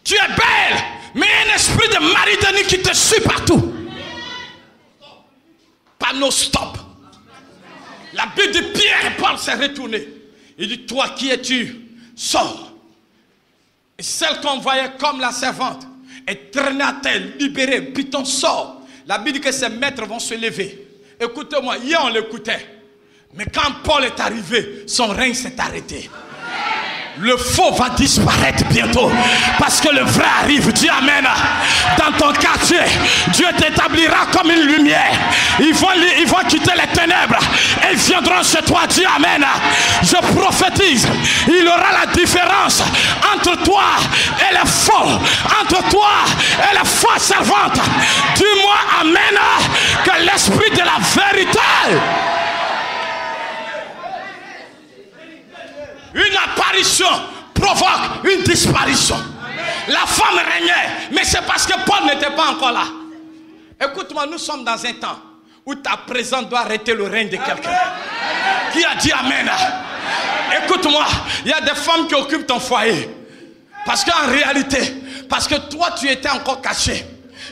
Tu es belle, mais il y a un esprit de maridonie qui te suit partout. Panneau stop. La Bible de Pierre et Paul s'est retournée. Il dit, toi qui es-tu? Sors. Et celle qu'on voyait comme la servante est traînée à terre, libérée. Python sort. La Bible dit que ses maîtres vont se lever. Écoutez-moi, hier on l'écoutait. Mais quand Paul est arrivé, son règne s'est arrêté. Le faux va disparaître bientôt. Parce que le vrai arrive. Dis Amen. Dans ton quartier, Dieu t'établira comme une lumière. Ils vont quitter les ténèbres et ils viendront chez toi. Dis Amen. Je prophétise, il y aura la différence entre toi et les faux, entre toi et les fausses servantes. Dis-moi Amen. Que l'esprit de la vérité, une apparition provoque une disparition. La femme régnait, mais c'est parce que Paul n'était pas encore là. Écoute-moi, nous sommes dans un temps où ta présence doit arrêter le règne de quelqu'un. Qui a dit Amen? Écoute-moi, il y a des femmes qui occupent ton foyer. Parce qu'en réalité, parce que toi tu étais encore caché,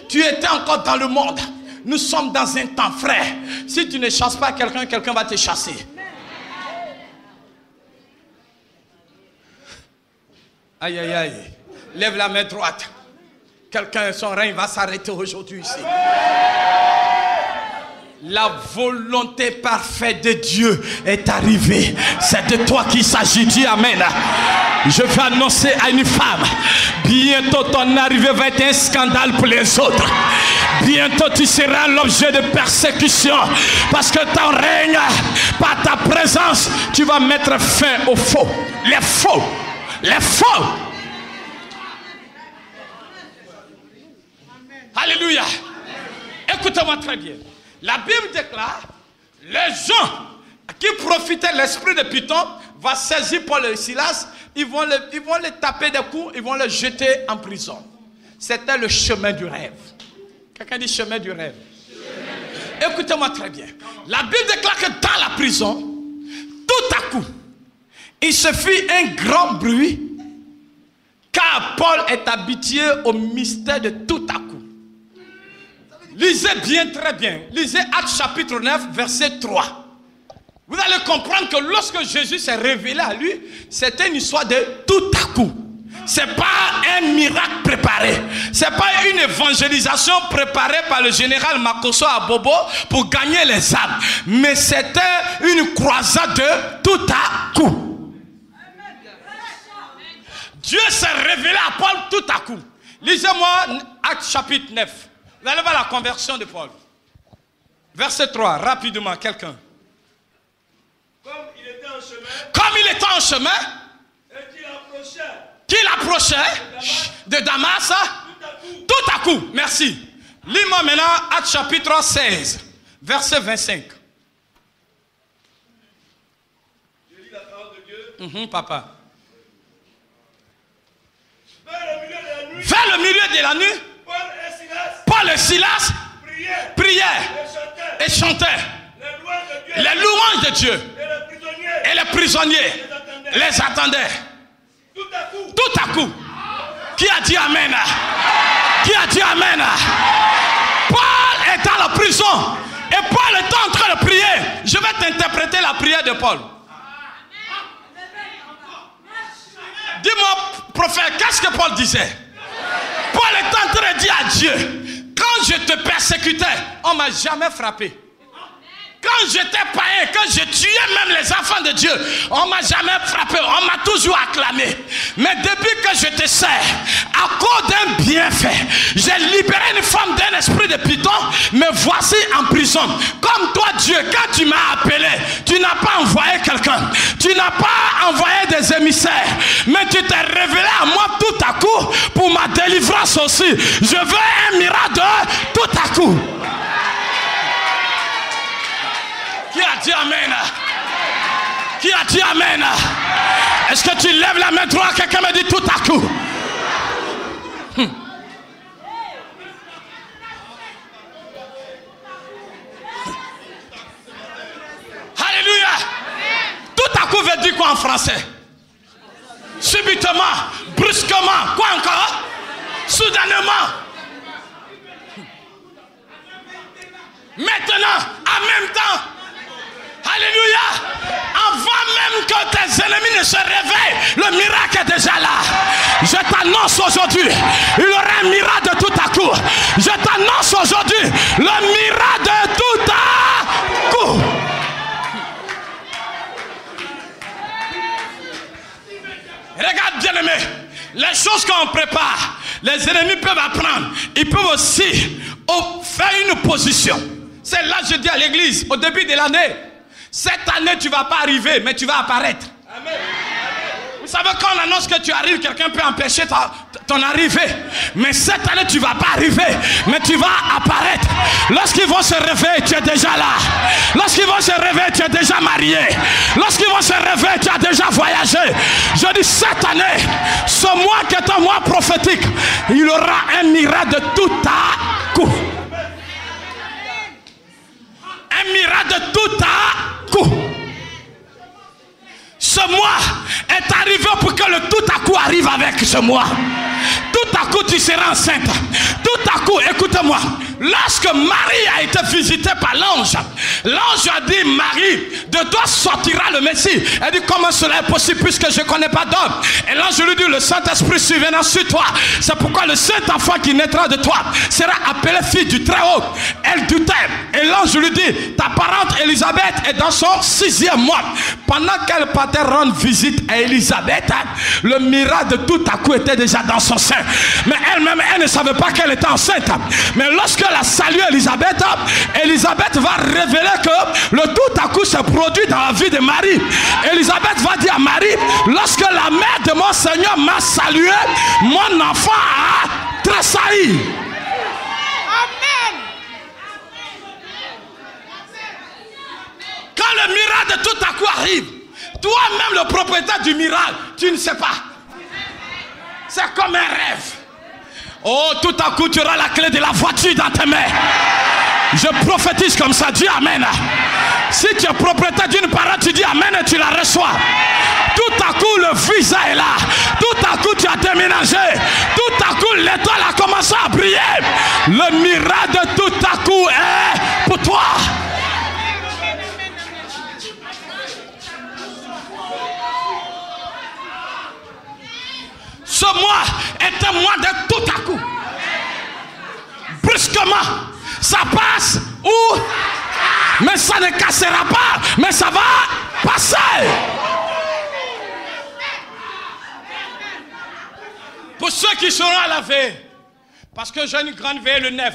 tu étais encore dans le monde. Nous sommes dans un temps, frère. Si tu ne chasses pas quelqu'un, quelqu'un va te chasser. Aïe, aïe, aïe. Lève la main droite. Quelqu'un, son règne va s'arrêter aujourd'hui ici. La volonté parfaite de Dieu est arrivée. C'est de toi qu'il s'agit. Dis Amen. Je vais annoncer à une femme. Bientôt ton arrivée va être un scandale pour les autres. Bientôt tu seras l'objet de persécution. Parce que ton règne, par ta présence, tu vas mettre fin aux faux. Les faux. Les faux. Alléluia. Écoutez-moi très bien. La Bible déclare, les gens qui profitaient de l'esprit de Python vont saisir Paul et Silas, ils vont les taper des coups, ils vont les jeter en prison. C'était le chemin du rêve. Quelqu'un dit chemin du rêve. Écoutez-moi très bien. La Bible déclare que dans la prison, tout à coup, il se fit un grand bruit, car Paul est habitué au mystère de tout à coup. Lisez bien, très bien. Lisez Actes chapitre 9, verset 3. Vous allez comprendre que lorsque Jésus s'est révélé à lui, c'était une histoire de tout à coup. Ce n'est pas un miracle préparé. Ce n'est pas une évangélisation préparée par le général Makosso à Bobo pour gagner les âmes. Mais c'était une croisade de tout à coup. Dieu s'est révélé à Paul tout à coup. Lisez-moi Actes chapitre 9. Vous allez voir la conversion de Paul. Verset 3, rapidement, quelqu'un. Comme il était en chemin, comme il était en chemin, et qu'il approchait qu'il approchait de Damas, tout à coup, merci. Lis-moi maintenant Actes chapitre 16, verset 25. Je lis la parole de Dieu. Papa. Vers le milieu de la nuit, Vers le milieu de la nuit, Paul et Silas Paul et Silas priaient et chantaient les louanges de Dieu. Et les prisonniers les attendaient. Tout à coup, qui a dit Amen? Qui a dit Amen? Paul est dans la prison et Paul est en train de prier. Je vais t'interpréter la prière de Paul. Dis-moi, prophète, qu'est-ce que Paul disait? Paul est en train de dire à Dieu, quand je te persécutais, on ne m'a jamais frappé. Quand j'étais païen, quand je tuais même les enfants de Dieu, on ne m'a jamais frappé, on m'a toujours acclamé. Mais depuis que je te sers, à cause d'un bienfait, j'ai libéré une femme d'un esprit de python, me voici en prison. Comme toi Dieu, quand tu m'as appelé, tu n'as pas envoyé quelqu'un, tu n'as pas envoyé des émissaires, mais tu t'es révélé à moi tout à coup pour ma délivrance aussi. Je veux un miracle tout à coup. Qui a dit Amen? Qui a dit Amen? Est-ce que tu lèves la main droite? Quelqu'un me dit tout à coup. Alléluia. Tout à coup veut dire quoi en français? Subitement, brusquement, quoi encore? Soudainement. Maintenant, en même temps. Alléluia. Avant même que tes ennemis ne se réveillent, le miracle est déjà là. Je t'annonce aujourd'hui, il y aura un miracle de tout à coup. Je t'annonce aujourd'hui, le miracle de tout à coup. Regarde bien aimé, les choses qu'on prépare, les ennemis peuvent apprendre. Ils peuvent aussi faire une position. C'est là que je dis à l'église, au début de l'année, cette année tu ne vas pas arriver, mais tu vas apparaître. Amen. Vous savez, quand on annonce que tu arrives, quelqu'un peut empêcher ton arrivée. Mais cette année tu ne vas pas arriver, mais tu vas apparaître. Lorsqu'ils vont se réveiller, tu es déjà là. Lorsqu'ils vont se réveiller, tu es déjà marié. Lorsqu'ils vont se réveiller, tu as déjà voyagé. Je dis cette année, ce mois qui est un mois prophétique, il y aura un miracle de tout à coup. Un miracle de tout à coup. Ce mois est arrivé pour que le tout à coup arrive avec ce mois. Tout à coup tu seras enceinte. Tout à coup, écoutez-moi, lorsque Marie a été visitée par l'ange, l'ange a dit, Marie, de toi sortira le Messie. Elle dit, comment cela est possible puisque je ne connais pas d'homme? Et l'ange lui dit, le Saint-Esprit surviendra sur toi. C'est pourquoi le Saint-Enfant qui naîtra de toi sera appelé fille du Très-Haut. Elle doutait. Et l'ange lui dit, ta parente Élisabeth est dans son 6e mois. Pendant qu'elle partait rendre visite à Élisabeth, le miracle de tout à coup était déjà dans son sein. Mais elle-même, elle ne savait pas qu'elle était enceinte. Mais lorsqu'elle a salué Élisabeth, Élisabeth va révéler que le tout à coup se produit dans la vie de Marie. Élisabeth va dire à Marie, lorsque la mère de mon Seigneur m'a salué, mon enfant a tressailli. Amen. Quand le miracle de tout à coup arrive, toi-même le propriétaire du miracle, tu ne sais pas. C'est comme un rêve. Oh, tout à coup, tu auras la clé de la voiture dans tes mains. Je prophétise comme ça, dis Amen. Si tu es propriétaire d'une parole, tu dis Amen et tu la reçois. Tout à coup, le visa est là. Tout à coup, tu as déménagé. Tout à coup, l'étoile a commencé à briller. Le miracle de tout à coup est pour toi. Ce mois est un mois de tout à coup. Brusquement, ça passe ou mais ça ne cassera pas, mais ça va passer. Pour ceux qui seront à la veille, parce que j'ai une grande veille le 9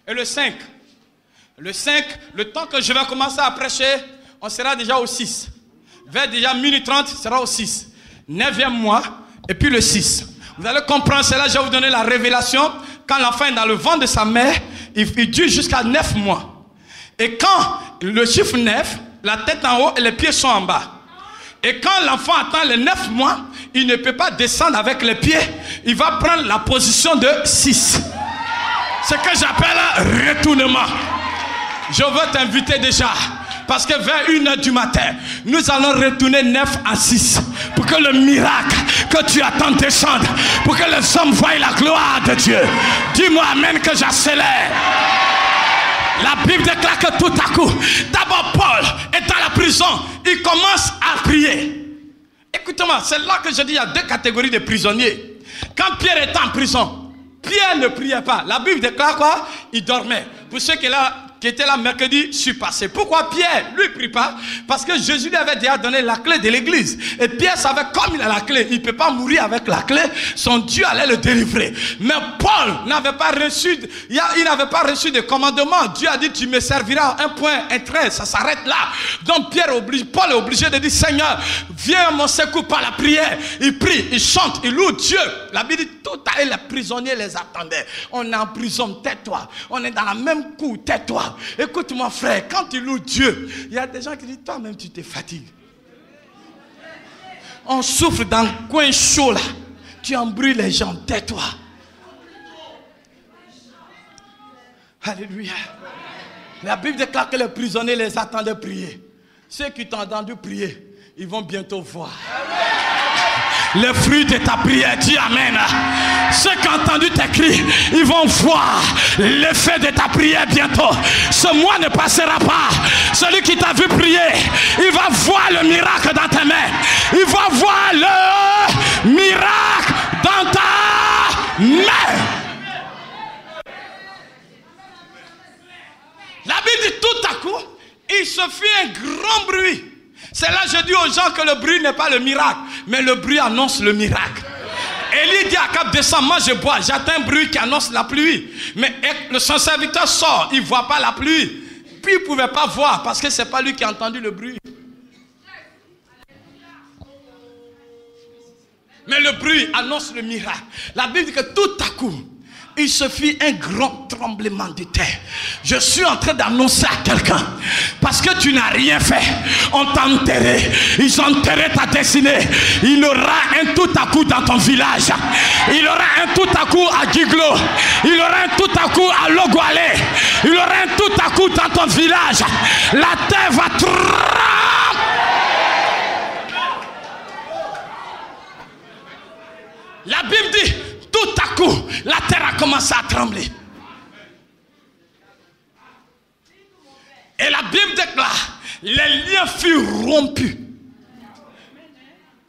et le 5. Le 5, le temps que je vais commencer à prêcher, on sera déjà au 6. Vers déjà minuit 30, sera au 6. 9e mois, Et puis le 6. Vous allez comprendre cela, je vais vous donner la révélation. Quand l'enfant est dans le ventre de sa mère, il dure jusqu'à 9 mois. Et quand le chiffre 9, la tête en haut et les pieds sont en bas. Et quand l'enfant atteint les 9 mois, il ne peut pas descendre avec les pieds. Il va prendre la position de 6. Ce que j'appelle retournement. Je veux t'inviter déjà. Parce que vers 1h du matin, nous allons retourner 9 à 6. Pour que le miracle que tu attends descende. Pour que les hommes voient la gloire de Dieu. Dis-moi amen que j'accélère. La Bible déclare que tout à coup, d'abord Paul est dans la prison. Il commence à prier. Écoutez-moi, c'est là que je dis il y a 2 catégories de prisonniers. Quand Pierre était en prison, Pierre ne priait pas. La Bible déclare quoi? Il dormait. Pour ceux qui étaient là mercredi, je suis passé. Pourquoi Pierre, lui, ne prie pas? Parce que Jésus lui avait déjà donné la clé de l'église. Et Pierre savait, comme il a la clé, il ne peut pas mourir avec la clé. Son Dieu allait le délivrer. Mais Paul n'avait pas reçu, il n'avait pas reçu de commandement. Dieu a dit, tu me serviras un point, un trait, ça s'arrête là. Donc Paul est obligé de dire, Seigneur, viens à mon secours par la prière. Il prie, il chante, il loue Dieu. La Bible dit, tout à l'heure, les prisonniers les attendaient. On est en prison, tais-toi. On est dans la même cour, tais-toi. Écoute mon frère, quand tu loues Dieu, il y a des gens qui disent, toi-même tu te fatigues. On souffre dans le coin chaud là. Tu embrouilles les gens, tais-toi. Alléluia. La Bible déclare que les prisonniers les attendaient prier. Ceux qui t'ont entendu prier, ils vont bientôt voir les fruits de ta prière. Dis amen. Ceux qui ont entendu tes cris, ils vont voir l'effet de ta prière bientôt. Ce mois ne passera pas. Celui qui t'a vu prier, il va voir le miracle dans tes mains. Il va voir le miracle dans ta main. La Bible dit tout à coup, il se fit un grand bruit. C'est là que je dis aux gens que le bruit n'est pas le miracle, mais le bruit annonce le miracle. Élie dit à Akab, descends, moi je bois. J'attends un bruit qui annonce la pluie. Mais son serviteur sort, il ne voit pas la pluie. Puis il ne pouvait pas voir parce que ce n'est pas lui qui a entendu le bruit. Mais le bruit annonce le miracle. La Bible dit que tout à coup, il se fit un grand tremblement de terre. Je suis en train d'annoncer à quelqu'un, parce que tu n'as rien fait, on t'a enterré. Ils ont enterré ta destinée. Il y aura un tout à coup dans ton village. Il y aura un tout à coup à Giglo. Il y aura un tout à coup à Logualé. Il y aura un tout à coup dans ton village. La terre va trembler. La Bible dit, tout à coup, la terre a commencé à trembler. Et la Bible déclare, les liens furent rompus.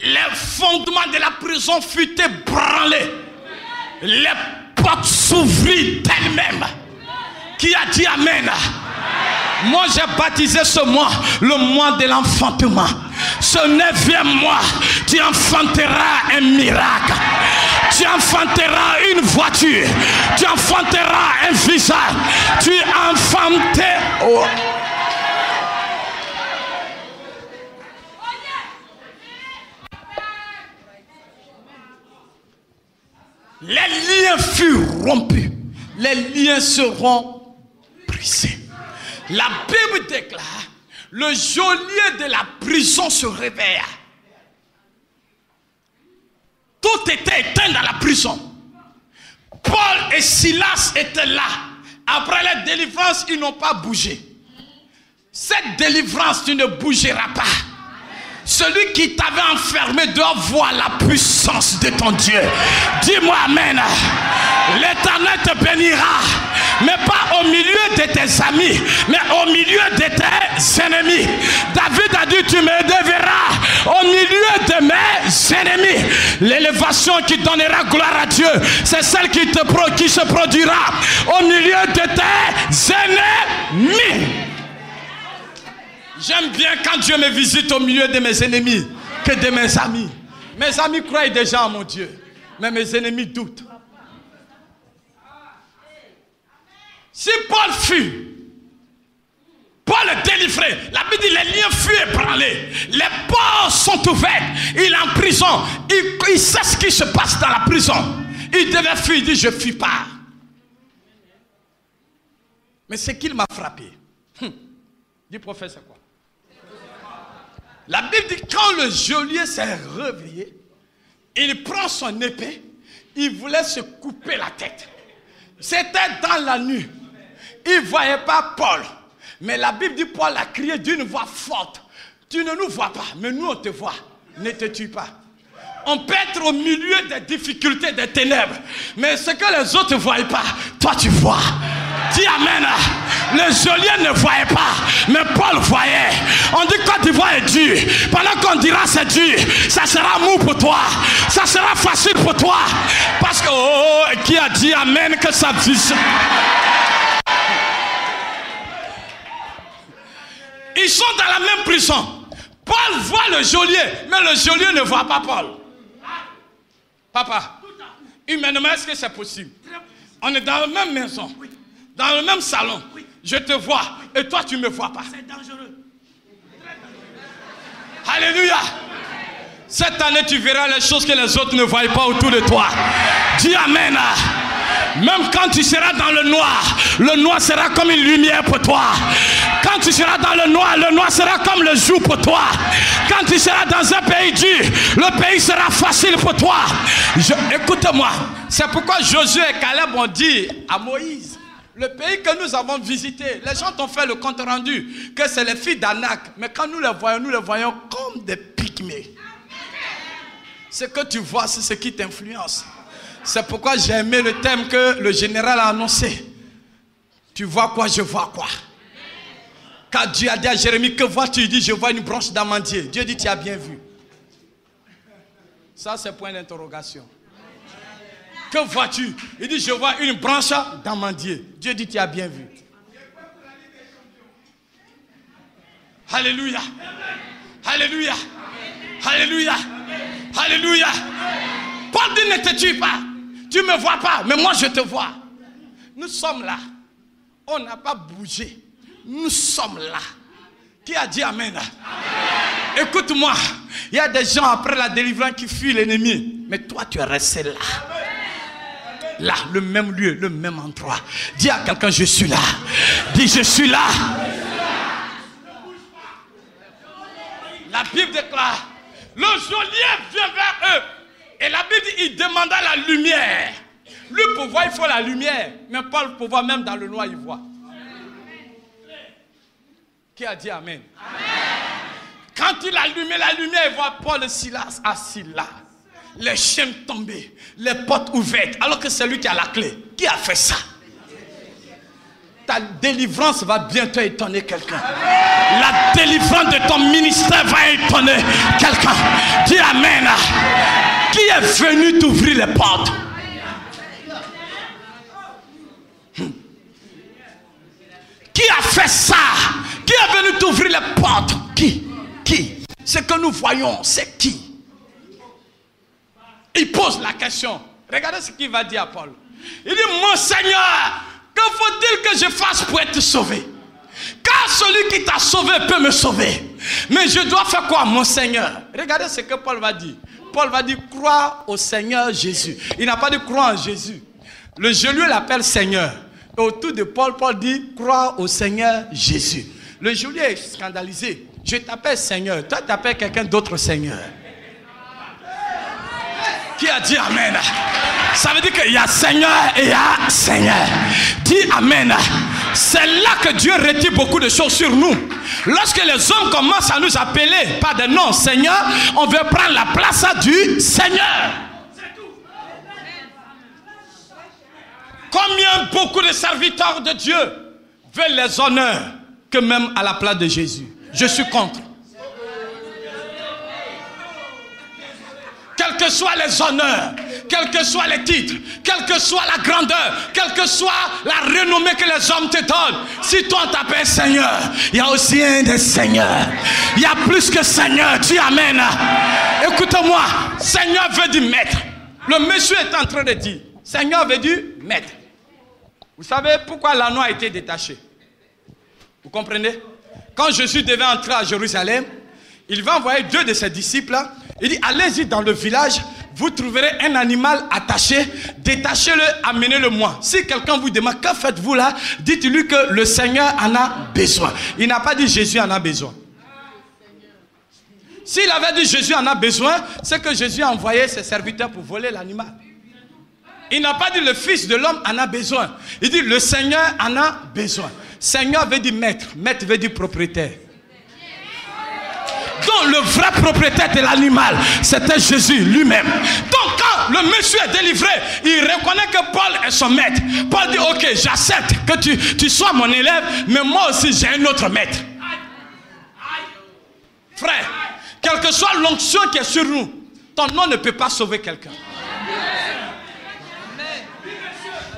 Les fondements de la prison furent ébranlés. Les portes s'ouvrirent d'elles-mêmes. Qui a dit amen? Moi j'ai baptisé ce mois le mois de l'enfantement. Ce 9e mois, tu enfanteras un miracle. Tu enfanteras une voiture. Tu enfanteras un visage. Tu enfanteras... Oh. Les liens furent rompus. Les liens seront brisés. La Bible déclare, le geôlier de la prison se réveilla. Tout était éteint dans la prison. Paul et Silas étaient là. Après la délivrance, ils n'ont pas bougé. Cette délivrance, tu ne bougeras pas. Celui qui t'avait enfermé doit voir la puissance de ton Dieu. Dis-moi amen. L'Éternel te bénira, mais pas au milieu de tes amis, mais au milieu de tes ennemis. David a dit, tu me devras au milieu de mes ennemis. L'élévation qui donnera gloire à Dieu, c'est celle qui se produira au milieu de tes ennemis. J'aime bien quand Dieu me visite au milieu de mes ennemis que de mes amis. Mes amis croient déjà en mon Dieu, mais mes ennemis doutent. Si Paul fut, Paul est délivré. La Bible dit les liens furent ébranlés. Les portes sont ouvertes. Il est en prison. Il sait ce qui se passe dans la prison. Il devait fuir. Il dit je ne fuis pas. Mais ce qu'il m'a frappé. Dis prophète, c'est quoi? La Bible dit quand le geôlier s'est réveillé, il prend son épée. Il voulait se couper la tête. C'était dans la nuit. Il ne voyait pas Paul. Mais la Bible dit Paul a crié d'une voix forte. Tu ne nous vois pas, mais nous on te voit. Ne te tue pas. On peut être au milieu des difficultés, des ténèbres. Mais ce que les autres ne voient pas, toi tu vois. Dis amen. Le geôlier ne voyait pas, mais Paul voyait. On dit Côte d'Ivoire est dur. Pendant qu'on dira c'est dur, ça sera mou pour toi. Ça sera facile pour toi. Parce que, oh, qui a dit amen que ça vise. Ils sont dans la même prison. Paul voit le geôlier, mais le geôlier ne voit pas Paul. Papa, humainement, est-ce que c'est possible? On est dans la même maison, dans le même salon. Je te vois et toi tu ne me vois pas. C'est dangereux. Alléluia. Cette année tu verras les choses que les autres ne voient pas autour de toi. Dis amen. Même quand tu seras dans le noir sera comme une lumière pour toi. Quand tu seras dans le noir sera comme le jour pour toi. Quand tu seras dans un pays dur, le pays sera facile pour toi. Écoute-moi, c'est pourquoi Josué et Caleb ont dit à Moïse, le pays que nous avons visité, les gens t'ont fait le compte rendu, que c'est les filles d'Anak. Mais quand nous les voyons comme des pygmées. Ce que tu vois, c'est ce qui t'influence. C'est pourquoi j'ai aimé le thème que le général a annoncé. Tu vois quoi, je vois quoi. Quand Dieu a dit à Jérémie, que vois-tu? Il dit, je vois une branche d'amandier. Dieu dit, tu as bien vu. Ça, c'est point d'interrogation. Que vois-tu? Il dit, je vois une branche d'amandier. Dieu dit, tu as bien vu. Alléluia. Alléluia. Alléluia. Alléluia. Paul dit, ne te tue pas. Tu ne me vois pas, mais moi je te vois. Nous sommes là. On n'a pas bougé. Nous sommes là. Qui a dit amen? Amen. Écoute-moi. Il y a des gens après la délivrance qui fuient l'ennemi. Mais toi tu es resté là. Là, le même lieu, le même endroit. Dis à quelqu'un, je suis là. Dis, je suis là. La Bible déclare, le geôlier vient vers eux. Et la Bible dit, il demanda la lumière. Lui, pour voir, il faut la lumière. Mais Paul, pour voir, même dans le noir, il voit. Qui a dit amen? Amen. Quand il allumait la lumière, il voit Paul et Silas assis là. Les chaînes tombées, les portes ouvertes, alors que c'est lui qui a la clé. Qui a fait ça? Ta délivrance va bientôt étonner quelqu'un. La délivrance de ton ministère va étonner quelqu'un. Dis amen. Qui est venu t'ouvrir les portes? Qui a fait ça? Qui est venu t'ouvrir les portes? Qui? Ce que nous voyons, c'est qui? Il pose la question. Regardez ce qu'il va dire à Paul. Il dit, mon Seigneur, que faut-il que je fasse pour être sauvé? Car celui qui t'a sauvé peut me sauver. Mais je dois faire quoi, mon Seigneur? Regardez ce que Paul va dire. Paul va dire, crois au Seigneur Jésus. Il n'a pas dit croire en Jésus. Le geôlier l'appelle Seigneur. Et autour de Paul, Paul dit, crois au Seigneur Jésus. Le geôlier est scandalisé. Je t'appelle Seigneur. Toi, tu appelles quelqu'un d'autre Seigneur. Qui a dit amen? Ça veut dire qu'il y a Seigneur et il y a Seigneur. Dis amen. C'est là que Dieu retire beaucoup de choses sur nous. Lorsque les hommes commencent à nous appeler par des noms Seigneur, on veut prendre la place du Seigneur. Combien beaucoup de serviteurs de Dieu veulent les honneurs que même à la place de Jésus? Je suis contre. Quels que soient les honneurs, quels que soient les titres, quelle que soit la grandeur, quelle que soit la renommée que les hommes te donnent, si toi on t'appelle Seigneur, il y a aussi un des seigneurs. Il y a plus que Seigneur. Dis amen. Écoute-moi, Seigneur veut dire maître. Le monsieur est en train de dire, Seigneur veut dire maître. Vous savez pourquoi l'anneau a été détaché? Vous comprenez? Quand Jésus devait entrer à Jérusalem, il va envoyer 2 de ses disciples. Il dit, allez-y dans le village, vous trouverez un animal attaché, détachez-le, amenez-le-moi. Si quelqu'un vous demande, que faites-vous là? Dites-lui que le Seigneur en a besoin. Il n'a pas dit Jésus en a besoin. S'il avait dit Jésus en a besoin, c'est que Jésus a envoyé ses serviteurs pour voler l'animal. Il n'a pas dit le Fils de l'homme en a besoin. Il dit le Seigneur en a besoin. Seigneur veut dire maître. Maître veut dire propriétaire. Donc le vrai propriétaire de l'animal, c'était Jésus lui-même. Donc quand le monsieur est délivré, il reconnaît que Paul est son maître. Paul dit, ok, j'accepte que tu sois mon élève, mais moi aussi j'ai un autre maître. Frère, quelle que soit l'onction qui est sur nous, ton nom ne peut pas sauver quelqu'un.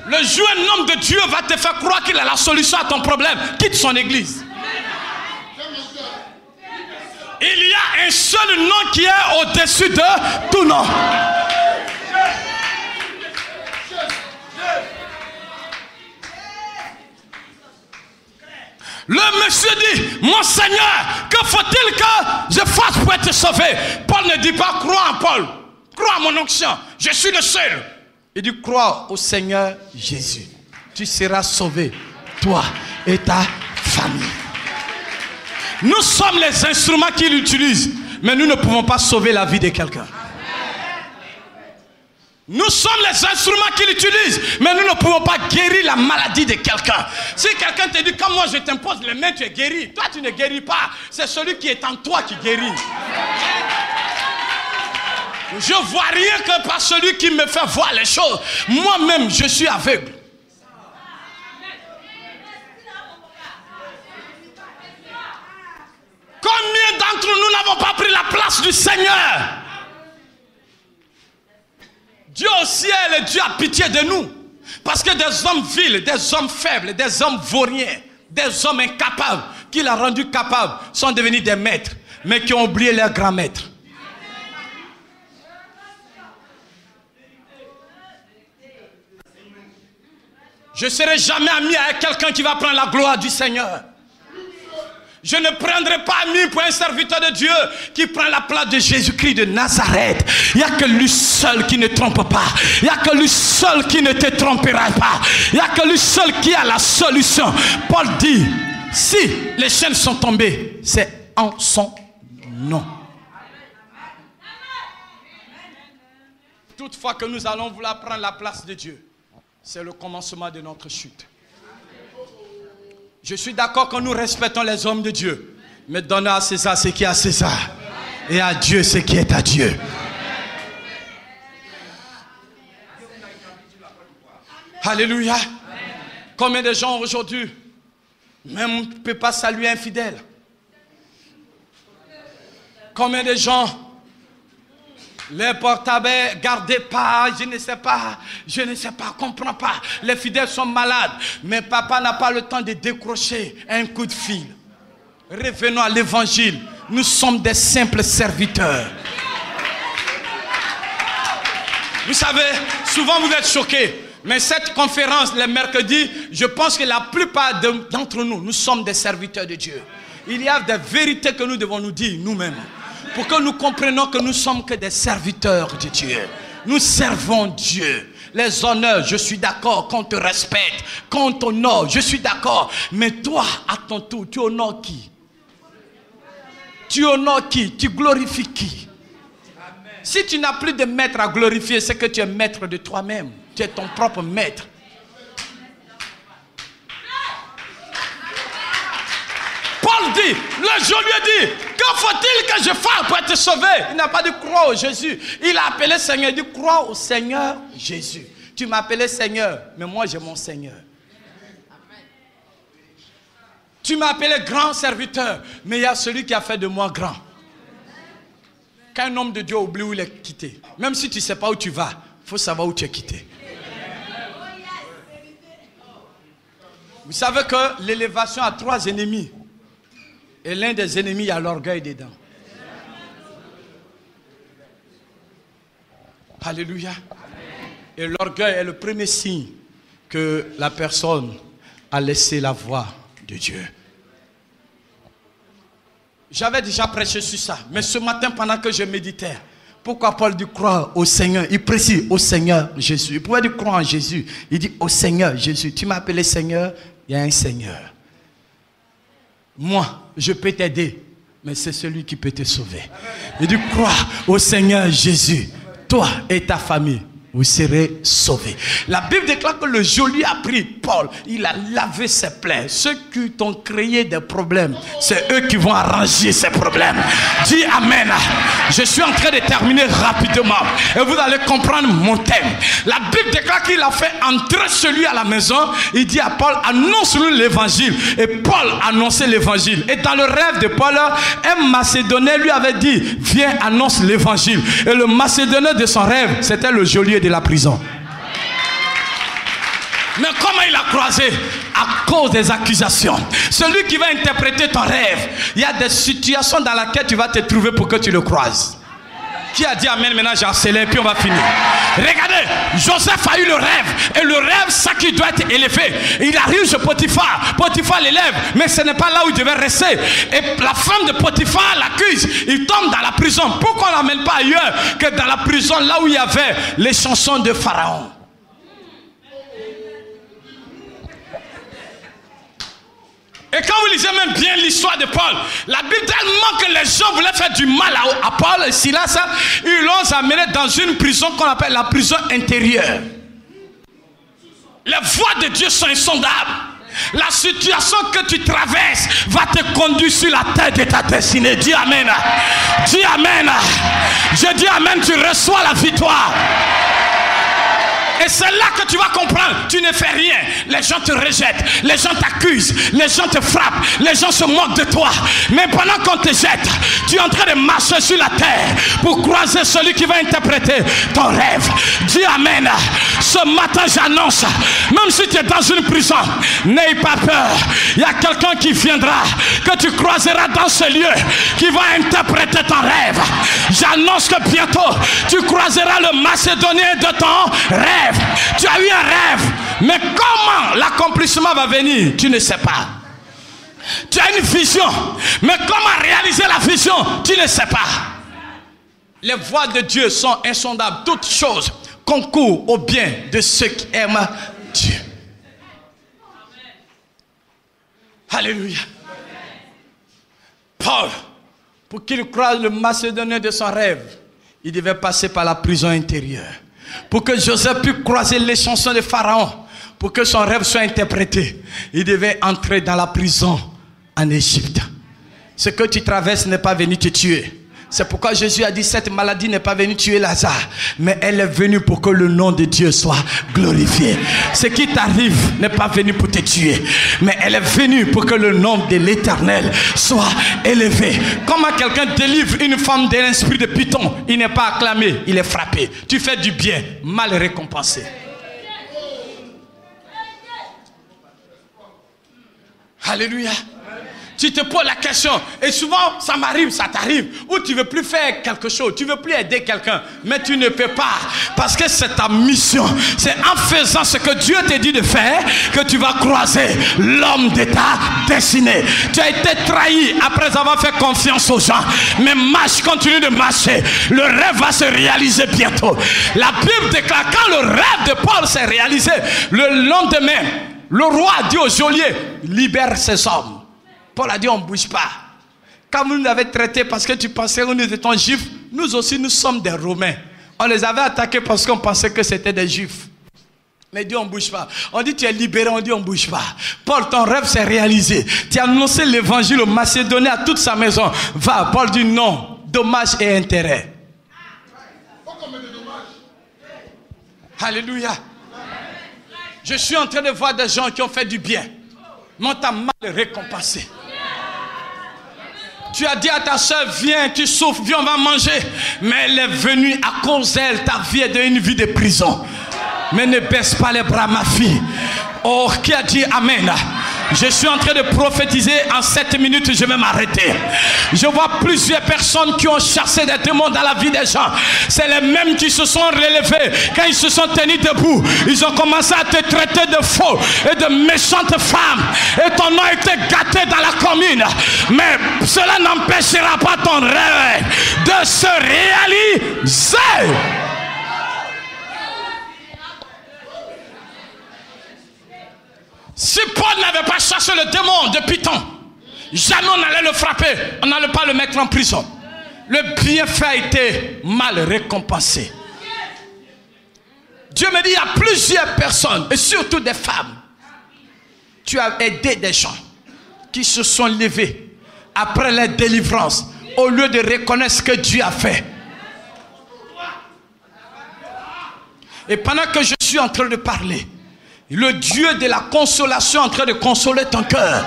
Le jour où un homme de Dieu va te faire croire qu'il a la solution à ton problème, quitte son église. Il y a un seul nom qui est au-dessus de tout nom. Le monsieur dit, mon Seigneur, que faut-il que je fasse pour être sauvé? Paul ne dit pas, crois en Paul, crois en mon onction, je suis le seul. Il dit, crois au Seigneur Jésus. Tu seras sauvé, toi et ta famille. Nous sommes les instruments qu'il utilise, mais nous ne pouvons pas sauver la vie de quelqu'un. Nous sommes les instruments qu'il utilise, mais nous ne pouvons pas guérir la maladie de quelqu'un. Si quelqu'un te dit, comme moi je t'impose les mains, tu es guéri. Toi tu ne guéris pas, c'est celui qui est en toi qui guérit. Je ne vois rien que par celui qui me fait voir les choses. Moi-même, je suis aveugle. Combien d'entre nous n'avons pas pris la place du Seigneur? Dieu au ciel, Dieu a pitié de nous. Parce que des hommes vils, des hommes faibles, des hommes vauriens, des hommes incapables, qu'il a rendus capables, sont devenus des maîtres, mais qui ont oublié leur grand maître. Je ne serai jamais ami avec quelqu'un qui va prendre la gloire du Seigneur. Je ne prendrai pas ami pour un serviteur de Dieu qui prend la place de Jésus-Christ de Nazareth. Il n'y a que lui seul qui ne trompe pas. Il n'y a que lui seul qui ne te trompera pas. Il n'y a que lui seul qui a la solution. Paul dit, si les chaînes sont tombées, c'est en son nom. Toutefois que nous allons vouloir prendre la place de Dieu, c'est le commencement de notre chute. Je suis d'accord que nous respectons les hommes de Dieu, mais donnons à César ce qui est à César et à Dieu ce qui est à Dieu. Alléluia. Combien de gens aujourd'hui même ne peuvent pas saluer un fidèle? Combien de gens les portables gardez pas, je ne sais pas, comprends pas. Les fidèles sont malades, mais papa n'a pas le temps de décrocher un coup de fil. Revenons à l'évangile. Nous sommes des simples serviteurs. Vous savez, souvent vous êtes choqués, mais cette conférence, le mercredi, je pense que la plupart d'entre nous, nous sommes des serviteurs de Dieu. Il y a des vérités que nous devons nous dire nous-mêmes, pour que nous comprenions que nous sommes que des serviteurs de Dieu. Nous servons Dieu. Les honneurs, je suis d'accord, qu'on te respecte, qu'on t'honore, je suis d'accord. Mais toi, à ton tour, tu honores qui? Tu honores qui? Tu glorifies qui? Si tu n'as plus de maître à glorifier, c'est que tu es maître de toi-même. Tu es ton propre maître. Paul dit, le jour lui a dit, que faut-il que je fasse pour être sauvé? Il n'a pas dit croire au Jésus. Il a appelé Seigneur, il dit croire au Seigneur Jésus. Tu m'as appelé Seigneur, mais moi j'ai mon Seigneur. Tu m'as appelé grand serviteur, mais il y a celui qui a fait de moi grand. Quand un homme de Dieu oublie où il est quitté, même si tu ne sais pas où tu vas, il faut savoir où tu es quitté. Vous savez que l'élévation a 3 ennemis. Et l'un des ennemis, il y a l'orgueil dedans. Alléluia. Et l'orgueil est le premier signe que la personne a laissé la voix de Dieu. J'avais déjà prêché sur ça. Mais ce matin, pendant que je méditais, pourquoi Paul dit croire au Seigneur? Il précise au Seigneur Jésus. Il pouvait dire croire en Jésus. Il dit au Seigneur Jésus. Tu m'as appelé Seigneur, il y a un Seigneur. Moi, je peux t'aider, mais c'est celui qui peut te sauver. Il dit crois au Seigneur Jésus. Toi et ta famille, vous serez sauvés. La Bible déclare que le geôlier a pris Paul. Il a lavé ses plaies. Ceux qui t'ont créé des problèmes, c'est eux qui vont arranger ces problèmes. Dis Amen. Je suis en train de terminer rapidement. Et vous allez comprendre mon thème. La Bible déclare qu'il a fait entrer celui à la maison. Il dit à Paul, annonce-lui l'évangile. Et Paul annonçait l'évangile. Et dans le rêve de Paul, un Macédonien lui avait dit, viens, annonce l'évangile. Et le Macédonien de son rêve, c'était le geôlier de la prison. Mais comment il a croisé? À cause des accusations. Celui qui va interpréter ton rêve, il y a des situations dans lesquelles tu vas te trouver pour que tu le croises. Qui a dit amen? Maintenant j'ai accéléré puis on va finir. Regardez, Joseph a eu le rêve. Et le rêve, ça qui doit être élevé. Il arrive chez Potiphar. Potiphar l'élève, mais ce n'est pas là où il devait rester. Et la femme de Potiphar l'accuse. Il tombe dans la prison. Pourquoi on ne l'amène pas ailleurs que dans la prison, là où il y avait les chansons de Pharaon? Et quand vous lisez même bien l'histoire de Paul, la Bible tellement que les gens voulaient faire du mal à Paul et Silas, ils l'ont amené dans une prison qu'on appelle la prison intérieure. Les voies de Dieu sont insondables. La situation que tu traverses va te conduire sur la tête de ta destinée. Dis Amen. Dis Amen. Je dis Amen, tu reçois la victoire. Et c'est là que tu vas comprendre, tu ne fais rien. Les gens te rejettent, les gens t'accusent, les gens te frappent, les gens se moquent de toi. Mais pendant qu'on te jette, tu es en train de marcher sur la terre pour croiser celui qui va interpréter ton rêve. Dis Amen. Ce matin j'annonce, même si tu es dans une prison, n'aie pas peur. Il y a quelqu'un qui viendra, que tu croiseras dans ce lieu, qui va interpréter ton rêve. J'annonce que bientôt, tu croiseras le Macédonien de ton rêve. Tu as eu un rêve, mais comment l'accomplissement va venir, tu ne sais pas. Tu as une vision, mais comment réaliser la vision, tu ne sais pas. Les voies de Dieu sont insondables. Toutes choses concourent au bien de ceux qui aiment Dieu. Alléluia. Paul, pour qu'il croise le Macédonien de son rêve, il devait passer par la prison intérieure. Pour que Joseph puisse croiser les chansons de Pharaon, pour que son rêve soit interprété, il devait entrer dans la prison en Égypte. Ce que tu traverses n'est pas venu te tuer. C'est pourquoi Jésus a dit, cette maladie n'est pas venue tuer Lazare, mais elle est venue pour que le nom de Dieu soit glorifié. Ce qui t'arrive n'est pas venu pour te tuer, mais elle est venue pour que le nom de l'Éternel soit élevé. Comment quelqu'un délivre une femme d'un esprit de python? Il n'est pas acclamé, il est frappé. Tu fais du bien, mal récompensé. Alléluia. Tu te poses la question, et souvent ça m'arrive, ça t'arrive, où tu ne veux plus faire quelque chose, tu ne veux plus aider quelqu'un, mais tu ne peux pas, parce que c'est ta mission. C'est en faisant ce que Dieu te dit de faire que tu vas croiser l'homme de ta destinée. Tu as été trahi après avoir fait confiance aux gens, mais marche, continue de marcher. Le rêve va se réaliser bientôt. La Bible déclare, quand le rêve de Paul s'est réalisé, le lendemain, le roi a dit au geôlier, libère ces hommes. Paul a dit, on ne bouge pas. Quand vous nous avez traités parce que tu pensais que nous étions juifs, nous aussi nous sommes des Romains. On les avait attaqués parce qu'on pensait que c'était des juifs. Mais il dit, on ne bouge pas. On dit, tu es libéré, on dit, on ne bouge pas. Paul, ton rêve s'est réalisé. Tu as annoncé l'évangile au Macédonien à toute sa maison. Va, Paul dit non, dommages et intérêts. Alléluia. Je suis en train de voir des gens qui ont fait du bien, mais on t'a mal récompensé. Tu as dit à ta soeur, viens, tu souffres, viens, on va manger. Mais elle est venue à cause d'elle, ta vie est devenue une vie de prison. Mais ne baisse pas les bras, ma fille. Oh, qui a dit Amen? Je suis en train de prophétiser. En 7 minutes, je vais m'arrêter. Je vois plusieurs personnes qui ont chassé des démons dans la vie des gens. C'est les mêmes qui se sont relevés. Quand ils se sont tenus debout, ils ont commencé à te traiter de faux et de méchantes femmes. Et ton nom était gâté dans la commune. Mais cela n'empêchera pas ton rêve de se réaliser. Si Paul n'avait pas chassé le démon de Python, jamais on allait le frapper, on n'allait pas le mettre en prison. Le bienfait a été mal récompensé. Dieu me dit, il y a plusieurs personnes, et surtout des femmes. Tu as aidé des gens qui se sont levés après la délivrance, au lieu de reconnaître ce que Dieu a fait. Et pendant que je suis en train de parler, le Dieu de la consolation est en train de consoler ton cœur.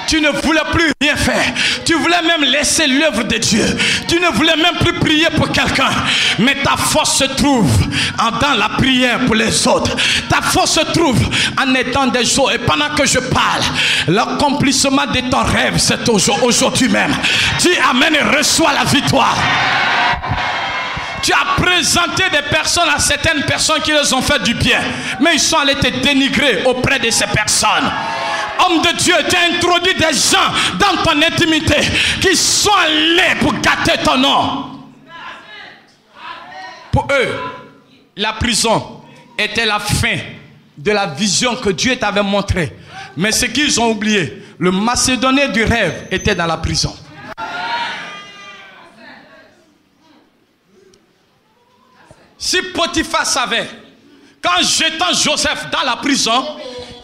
Tu ne voulais plus rien faire. Tu voulais même laisser l'œuvre de Dieu. Tu ne voulais même plus prier pour quelqu'un. Mais ta force se trouve dans la prière pour les autres. Ta force se trouve en aidant des autres. Et pendant que je parle, l'accomplissement de ton rêve, c'est aujourd'hui même. Dis amen et reçois la victoire. Tu as présenté des personnes à certaines personnes qui les ont fait du bien. Mais ils sont allés te dénigrer auprès de ces personnes. Homme de Dieu, tu as introduit des gens dans ton intimité qui sont allés pour gâter ton nom. Pour eux, la prison était la fin de la vision que Dieu t'avait montrée. Mais ce qu'ils ont oublié, le Macédonien du rêve était dans la prison. Si Potiphar savait qu'en jetant Joseph dans la prison,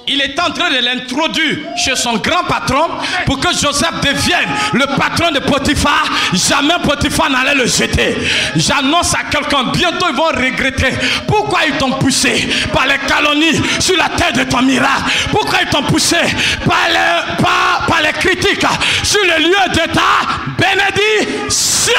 il est en train de l'introduire chez son grand patron pour que Joseph devienne le patron de Potiphar, jamais Potiphar n'allait le jeter. J'annonce à quelqu'un, bientôt ils vont regretter. Pourquoi ils t'ont poussé par les calomnies sur la tête de ton miracle? Pourquoi ils t'ont poussé par les critiques sur le lieu de ta bénédiction?